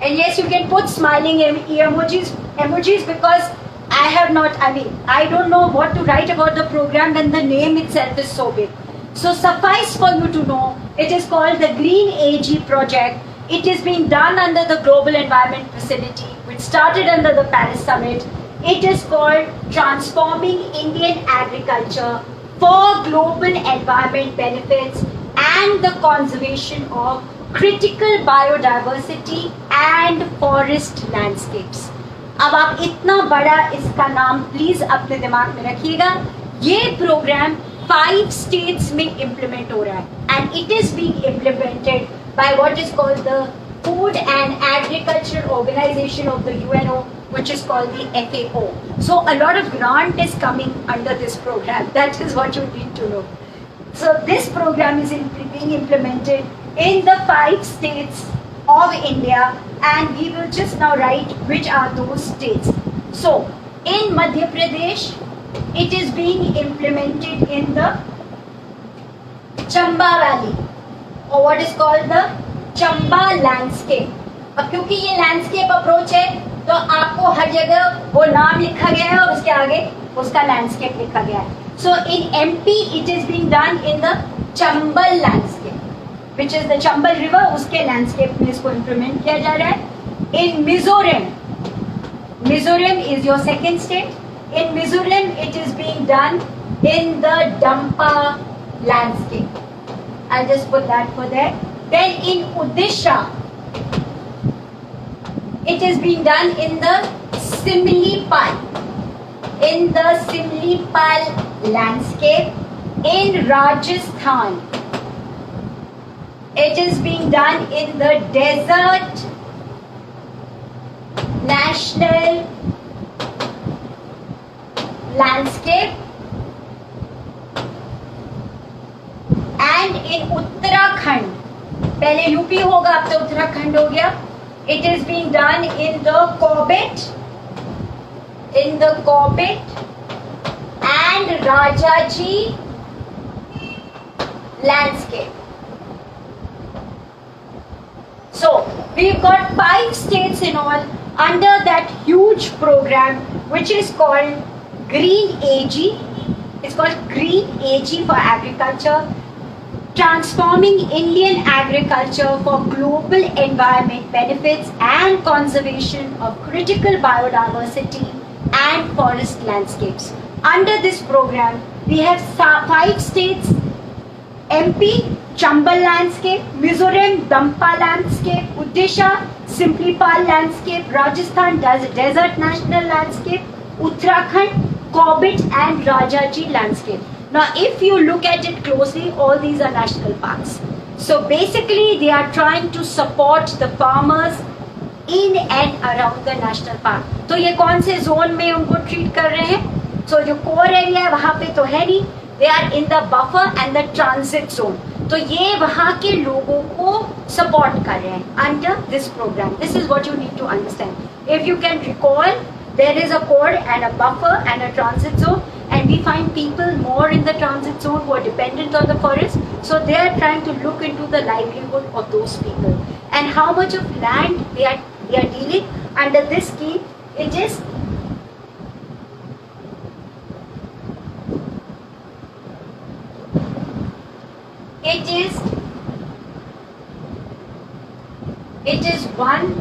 And yes, you can put smiling emojis because I don't know what to write about the program when the name itself is so big. So suffice for you to know, it is called the Green AG project. It is being done under the Global Environment Facility, which started under the Paris Summit. It is called Transforming Indian Agriculture for Global Environment Benefits and the Conservation of Critical Biodiversity and Forest Landscapes. अब आप इतना बड़ा इसका नाम please अपने दिमाग में रखिएगा. ये प्रोग्राम 5 states में implement हो रहा है, and it is being implemented by what is called the Food and Agriculture Organization of the UNO, which is called the FAO. So a lot of grant is coming under this program. That is what you need to know. So this program is being implemented in the 5 states of India, and we will just now write which are those states. So in Madhya Pradesh, it is being implemented in the Chamba Valley, or what is called the Chamba landscape. अब क्योंकि ये landscape approach है, तो आपको हर जगह वो नाम लिखा गया है और उसके आगे उसका लैंडस्केप लिखा गया है. So in MP, it is being done in the Chambal landscape, which is the Chambal river. उसके लैंडस्केप में इसको इम्प्लीमेंट किया जा रहा है. In Mizoram, Mizoram is your second state. In Mizoram, it is being done in the Dampa landscape. I'll just put that for there. Then in Odisha, it is being done in the Simlipal. In the Simlipal landscape. In Rajasthan, it is being done in the Desert National landscape. And in Uttarakhand, पहले UP होगा, अब तो उत्तराखंड हो गया. It is being done in the Corbett, and Rajaji landscape. So we've got 5 states in all under that huge program, which is called Green AG. It's called Green AG for Agriculture, Transforming Indian Agriculture for Global Environment Benefits and Conservation of Critical Biodiversity and Forest Landscapes. Under this program, we have 5 states: MP, Chambal landscape; Mizoram, Dampa landscape; Odisha, Simplipal landscape; Rajasthan, Desert National landscape; Uttarakhand, Corbett and Rajaji landscape. Now, if you look at it closely, all these are national parks. So basically, they are trying to support the farmers in and around the national park. तो ये कौन से zone में उनको treat कर रहे हैं? So जो core area है वहाँ पे तो है नहीं. They are in the buffer and the transit zone. तो ये वहाँ के लोगों को support कर रहे हैं under this program. This is what you need to understand. If you can recall, there is a core and a buffer and a transit zone, and we find people more in the transit zone who are dependent on the forest. So they are trying to look into the livelihood of those people and how much of land they are dealing under this scheme. It is one.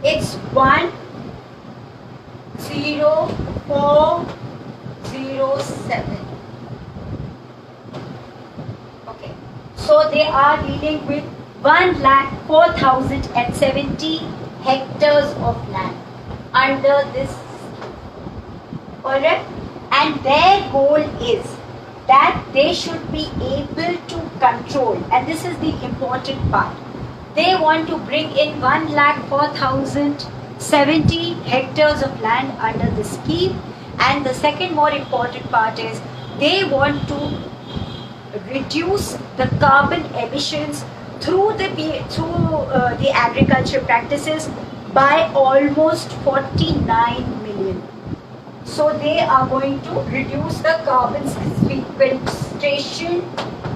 It's 10407. Okay, so they are dealing with 104,070 hectares of land under this. Alright, and their goal is that they should be able to control, and this is the important part. They want to bring in 104,070 hectares of land under the scheme. And the second more important part is they want to reduce the carbon emissions through the agriculture practices by almost 49 million. So they are going to reduce the carbon sequestration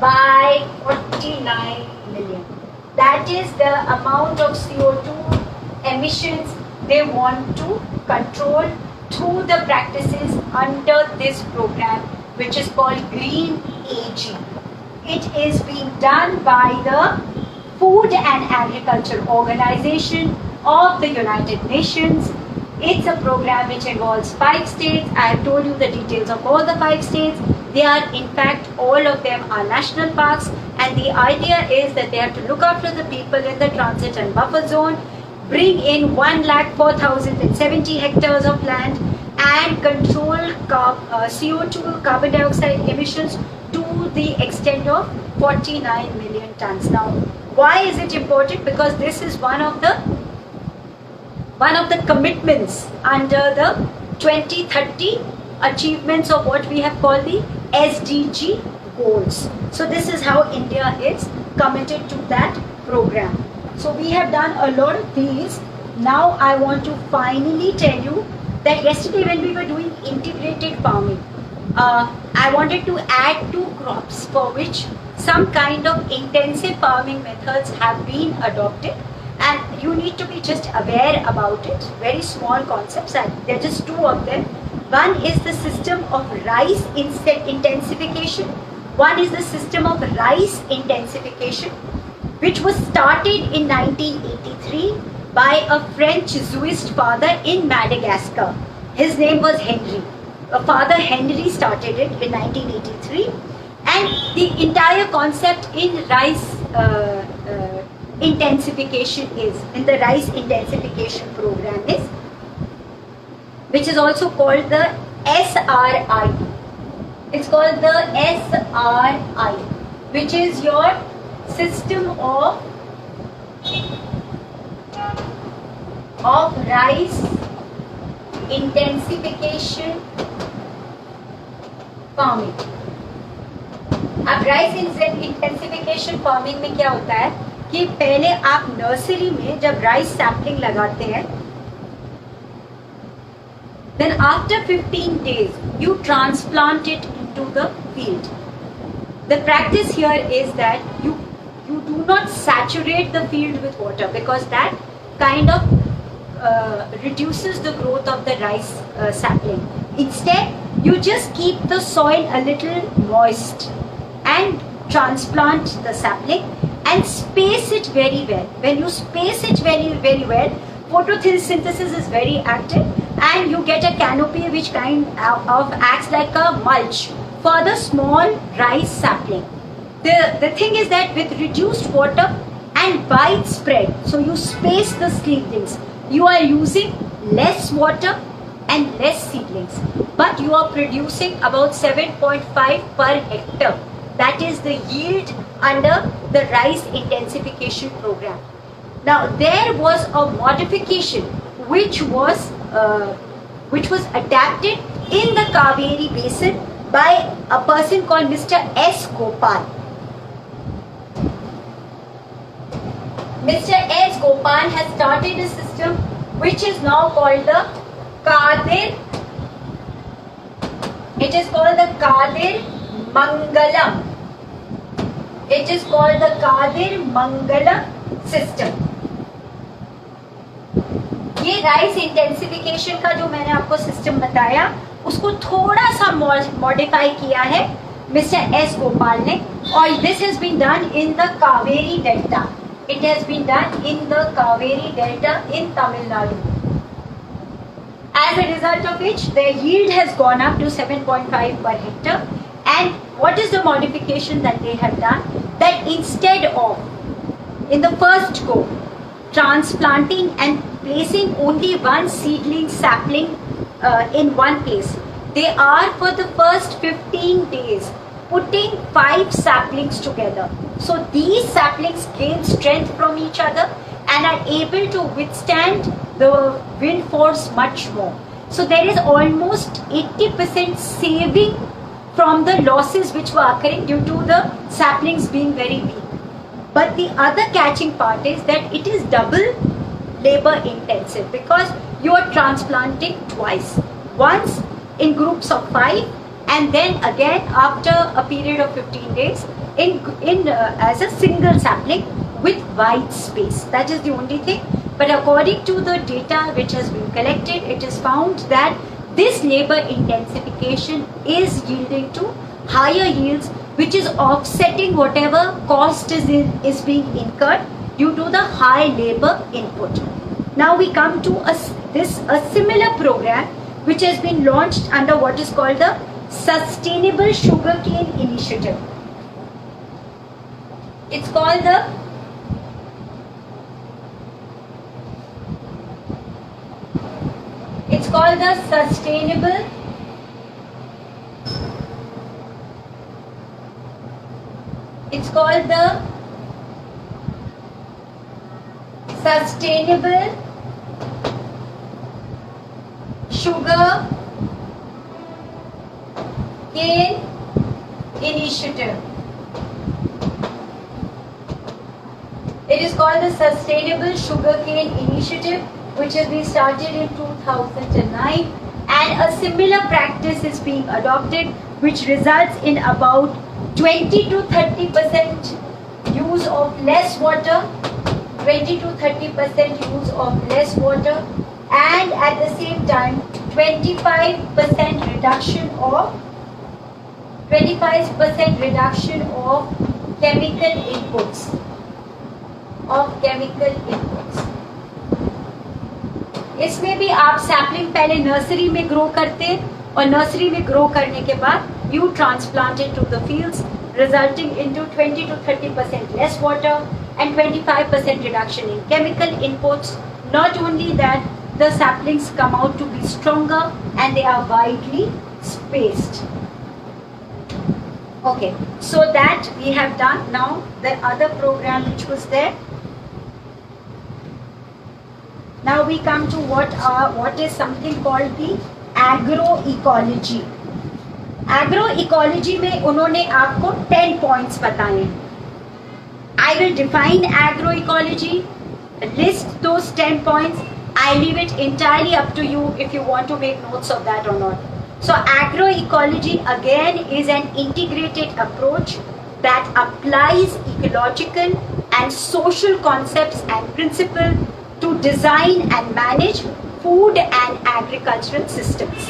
by 49 million. That is the amount of CO2 emissions they want to control through the practices under this program, which is called Green AG. It is being done by the Food and Agriculture Organization of the United Nations. It's a program which involves 5 states. I have told you the details of all the 5 states. They are, in fact, all of them are national parks, and the idea is that they have to look after the people in the transit and buffer zone, bring in 104,070 hectares of land, and control CO2 carbon dioxide emissions to the extent of 49 million tons. Now, why is it important? Because this is one of the commitments under the 2030 achievements of what we have called the SDG goals. So this is how India is committed to that program. So we have done a lot of these. Now I want to finally tell you that yesterday when we were doing integrated farming, I wanted to add 2 crops for which some kind of intensive farming methods have been adopted, and you need to be just aware about it. Very small concepts, and there are just 2 of them. One is the system of rice intensification. One is the system of rice intensification, which was started in 1983 by a French Jesuit father in Madagascar. His name was Henry. Father Henry started it in 1983, and the entire concept in rice intensification is, in the rice intensification program is, which is also called the SRI. It's called the SRI, which is your system of rice intensification farming. अब rice intensification farming में क्या होता है कि पहले आप nursery में जब राइस सैपलिंग लगाते हैं, then after 15 days you transplant it into the field. The practice here is that you do not saturate the field with water, because that kind of reduces the growth of the rice sapling. Instead, you just keep the soil a little moist and transplant the sapling and space it very well. When you space it very, very well, photosynthesis is very active and you get a canopy which kind of acts like a mulch for the small rice sapling. The thing is that with reduced water and widespread, so you space the seedlings, you are using less water and less seedlings, but you are producing about 7.5 per hectare. That is the yield under the rice intensification program. Now there was a modification which was adapted in the Kaveri basin by a person called Mr. S. Gopal. Mr. S. Gopal has started a system which is now called the Kadir. It is called the Kadir Mangalam. It is called the Kadir Mangalam system. ये rice intensification का जो मैंने आपको system बताया उसको थोड़ा सा modify किया है मिस्टर एस गोपाल ने, और this has been done in the Kaveri delta. It has been done in the Kaveri delta in Tamil Nadu. As a result of which the yield has gone up to 7.5 per hectare. And what is the modification that they have done? That instead of, in the first go, transplanting and placing only one seedling sapling in one place, they are for the first 15 days putting 5 saplings together. So these saplings gain strength from each other and are able to withstand the wind force much more. So there is almost 80% saving from the losses which were occurring due to the saplings being very weak. But the other catching part is that it is double labor intensive because you are transplanting twice. Once in groups of 5 and then again after a period of 15 days as a single sapling with wide space. That is the only thing. But according to the data which has been collected, it is found that this labor intensification is yielding to higher yields, which is offsetting whatever cost is being incurred due to the high labor input. Now we come to a similar program which has been launched under what is called the Sustainable Sugarcane Initiative. It's called the Sustainable Sugar Cane Initiative. It is called the Sustainable Sugarcane Initiative, which has been started in 2009, and a similar practice is being adopted, which results in about 20 to 30% use of less water, 20 to 30% use of less water, and at the same time 25% reduction of chemical inputs. इसमें भी आप sapling पहले nursery में grow करते हैं और nursery में grow करने के बाद you transplant it to the fields, resulting into 20 to 30% less water and 25% reduction in chemical inputs. Not only that, the saplings come out to be stronger and they are widely spaced. Okay, so that we have done. Now the other program which was there. Now we come to what is something called the agroecology. Agroecology में उन्होंने आपको 10 points बताए. I will define agroecology, list those 10 points. I leave it entirely up to you if you want to make notes of that or not. So agroecology again is an integrated approach that applies ecological and social concepts and principles to design and manage food and agricultural systems.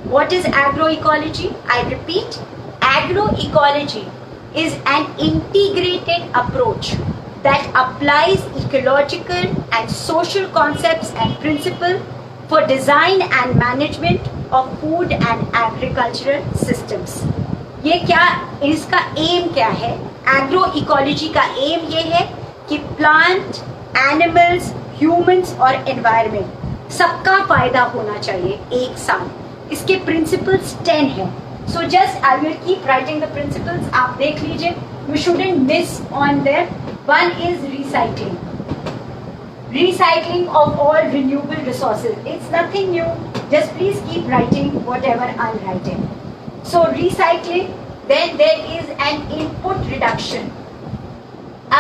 What is agroecology? I repeat, agroecology is an integrated approach that applies ecological and social concepts and principles for design and management of food and agricultural systems. ये क्या, इसका M क्या है? Agroecology का M ये है कि plant, animals, humans और एनवायरनमेंट सबका फायदा होना चाहिए एक साथ. इसके प्रिंसिपल्स 10 हैं. So just I will keep writing the principles, आप देख लीजिए. You shouldn't miss on their. One is recycling of all renewable resources. It's nothing new, just please keep writing whatever I'm writing. So recycling, then there is an input reduction.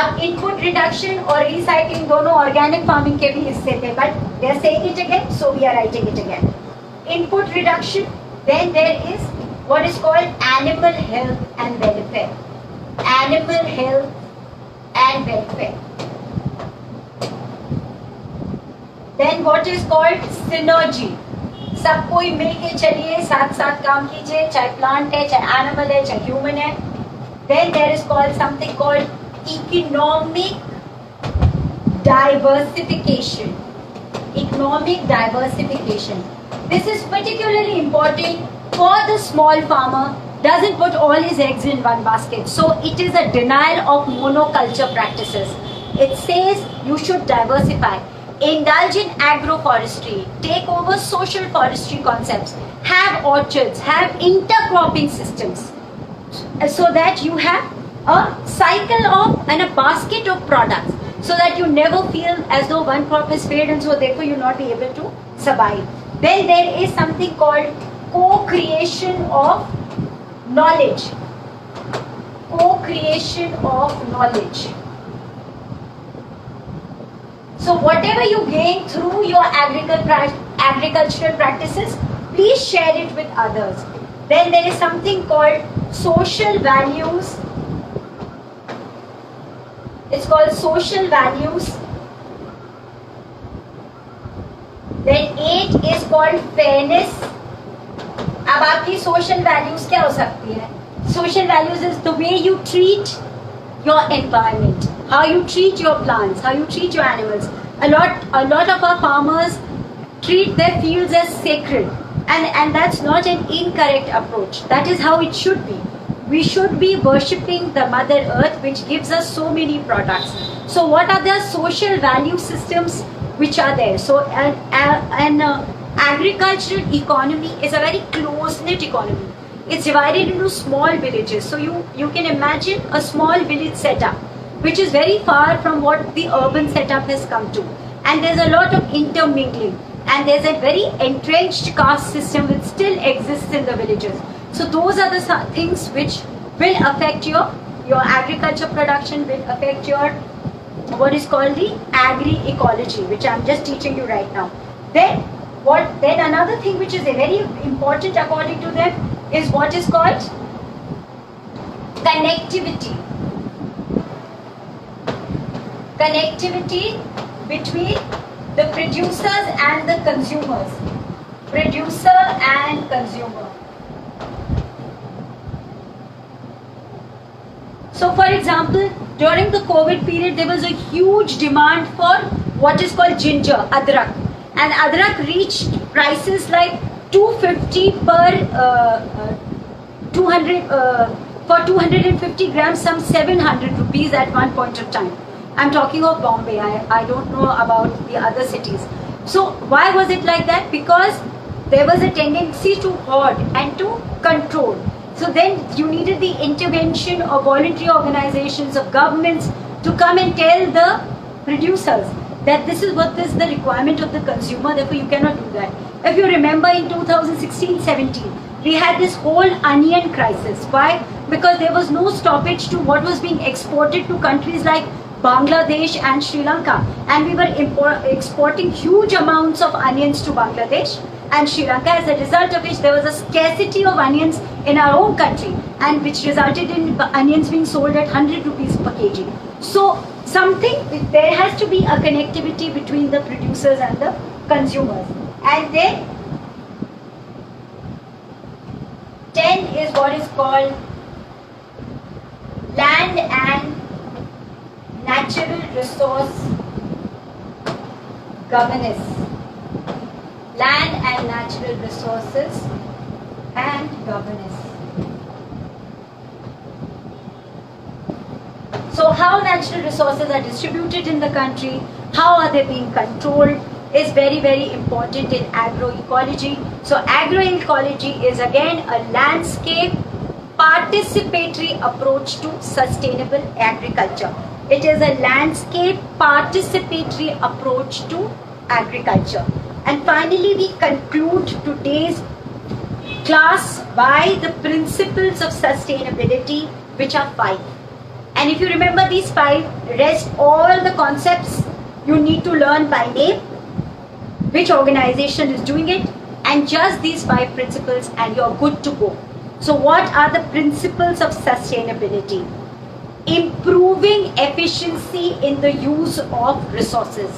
अब input reduction और recycling दोनों organic farming के भी हिस्से थे, but they are saying it again, so we are writing it again. Input reduction, then there is what is called animal health and welfare. Animal health and welfare. Then what is called synergy. सब कोई मिलके चलिए, साथ साथ काम कीजिए, चाहे plant है, चाहे एनिमल है, चाहे ह्यूमन है. Then there is called something called economic diversification. Economic diversification. This is particularly important for the small farmer. Doesn't put all his eggs in one basket. So it is a denial of monoculture practices. It says you should diversify. Indulge in agroforestry, take over social forestry concepts, have orchards, have intercropping systems, so that you have a cycle of and a basket of products, so that you never feel as though one crop has failed and so therefore you will not be able to survive. Then there is something called co-creation of knowledge, co-creation of knowledge. So whatever you gain through your agricultural practices, please share it with others. Then there is something called social values. It's called social values. Then 8 is called fairness. अब आपकी social values क्या हो सकती है? Social values is the way you treat your environment, how you treat your plants, how you treat your animals. A lot of our farmers treat their fields as sacred, and that's not an incorrect approach. That is how it should be. We should be worshipping the Mother Earth, which gives us so many products. So what are the social value systems which are there? So an agricultural economy is a very close-knit economy. It's divided into small villages. So you can imagine a small village setup, which is very far from what the urban setup has come to. And there's a lot of intermingling. And there's a very entrenched caste system which still exists in the villages. So those are the things which will affect your agriculture production, will affect your what is called the agri-ecology, which I'm just teaching you right now. Then another thing which is very important according to them is what is called connectivity. Connectivity between the producers and the consumers. Producer and consumer. So for example, during the COVID period, there was a huge demand for what is called ginger, adrak. And adrak reached prices like 250 per 250 grams, some 700 rupees at one point of time. I'm talking of Bombay. I don't know about the other cities. So why was it like that? Because there was a tendency to hoard and to control. So then you needed the intervention of voluntary organizations, of governments to come and tell the producers that this is what is the requirement of the consumer, therefore you cannot do that. If you remember in 2016-17, we had this whole onion crisis. Why? Because there was no stoppage to what was being exported to countries like Bangladesh and Sri Lanka, and we were exporting huge amounts of onions to Bangladesh and Sri Lanka, as a result of which there was a scarcity of onions in our own country, and which resulted in onions being sold at 100 rupees per kg. So there has to be a connectivity between the producers and the consumers. And then 10 is what is called land and natural resource governance. Land and natural resources and governance. So how natural resources are distributed in the country, how are they being controlled, is very, very important in agroecology. So agroecology is again a landscape participatory approach to sustainable agriculture. It is a landscape participatory approach to agriculture. And finally, we conclude today's class by the principles of sustainability, which are 5. And if you remember these 5, rest all the concepts you need to learn by name, which organization is doing it, and just these 5 principles and you're good to go. So what are the principles of sustainability? Improving efficiency in the use of resources.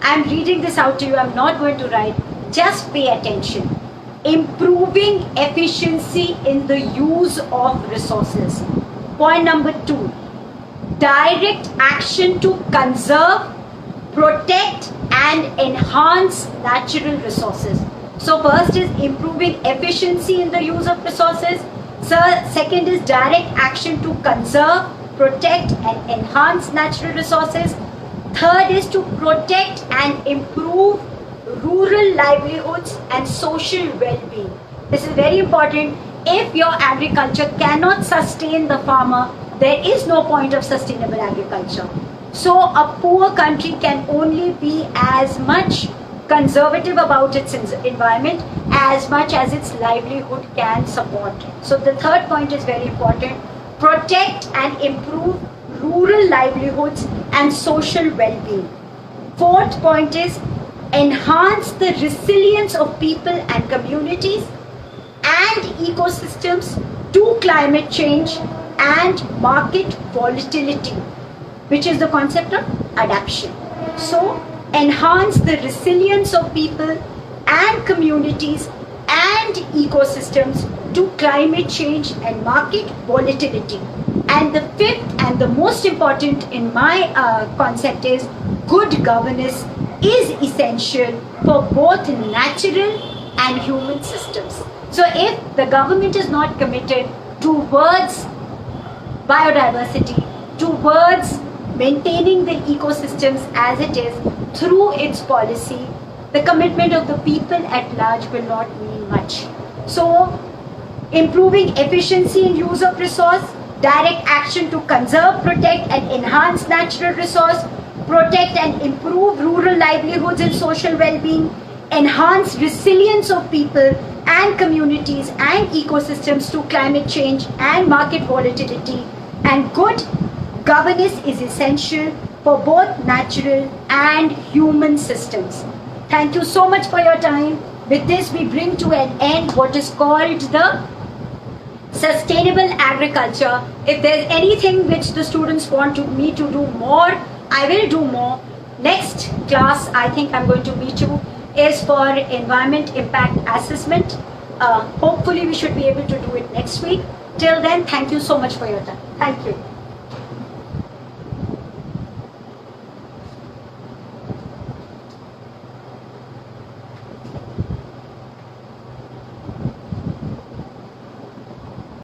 I'm reading this out to you, I'm not going to write, just pay attention. Improving efficiency in the use of resources. Point number 2, direct action to conserve, protect and enhance natural resources. So first is improving efficiency in the use of resources. Second is direct action to conserve, protect and enhance natural resources. Third is to protect and improve rural livelihoods and social well-being. This is very important. If your agriculture cannot sustain the farmer, there is no point of sustainable agriculture. So a poor country can only be as much conservative about its environment as much as its livelihood can support. So the third point is very important. Protect and improve rural livelihoods and social well-being. Fourth point is enhance the resilience of people and communities and ecosystems to climate change and market volatility, which is the concept of adaptation. So, enhance the resilience of people and communities and ecosystems to climate change and market volatility. And the fifth and the most important in my concept is good governance is essential for both natural and human systems. So if the government is not committed towards biodiversity, towards maintaining the ecosystems as it is through its policy, the commitment of the people at large will not mean much. So, improving efficiency in use of resource, direct action to conserve, protect and enhance natural resource, protect and improve rural livelihoods and social well-being, enhance resilience of people and communities and ecosystems to climate change and market volatility, and good governance is essential for both natural and human systems. Thank you so much for your time. With this, we bring to an end what is called the sustainable agriculture. If there's anything which the students want me to do more, I will do more. Next class, I think I'm going to meet you, is for environment impact assessment. Hopefully, we should be able to do it next week. Till then, thank you so much for your time. Thank you.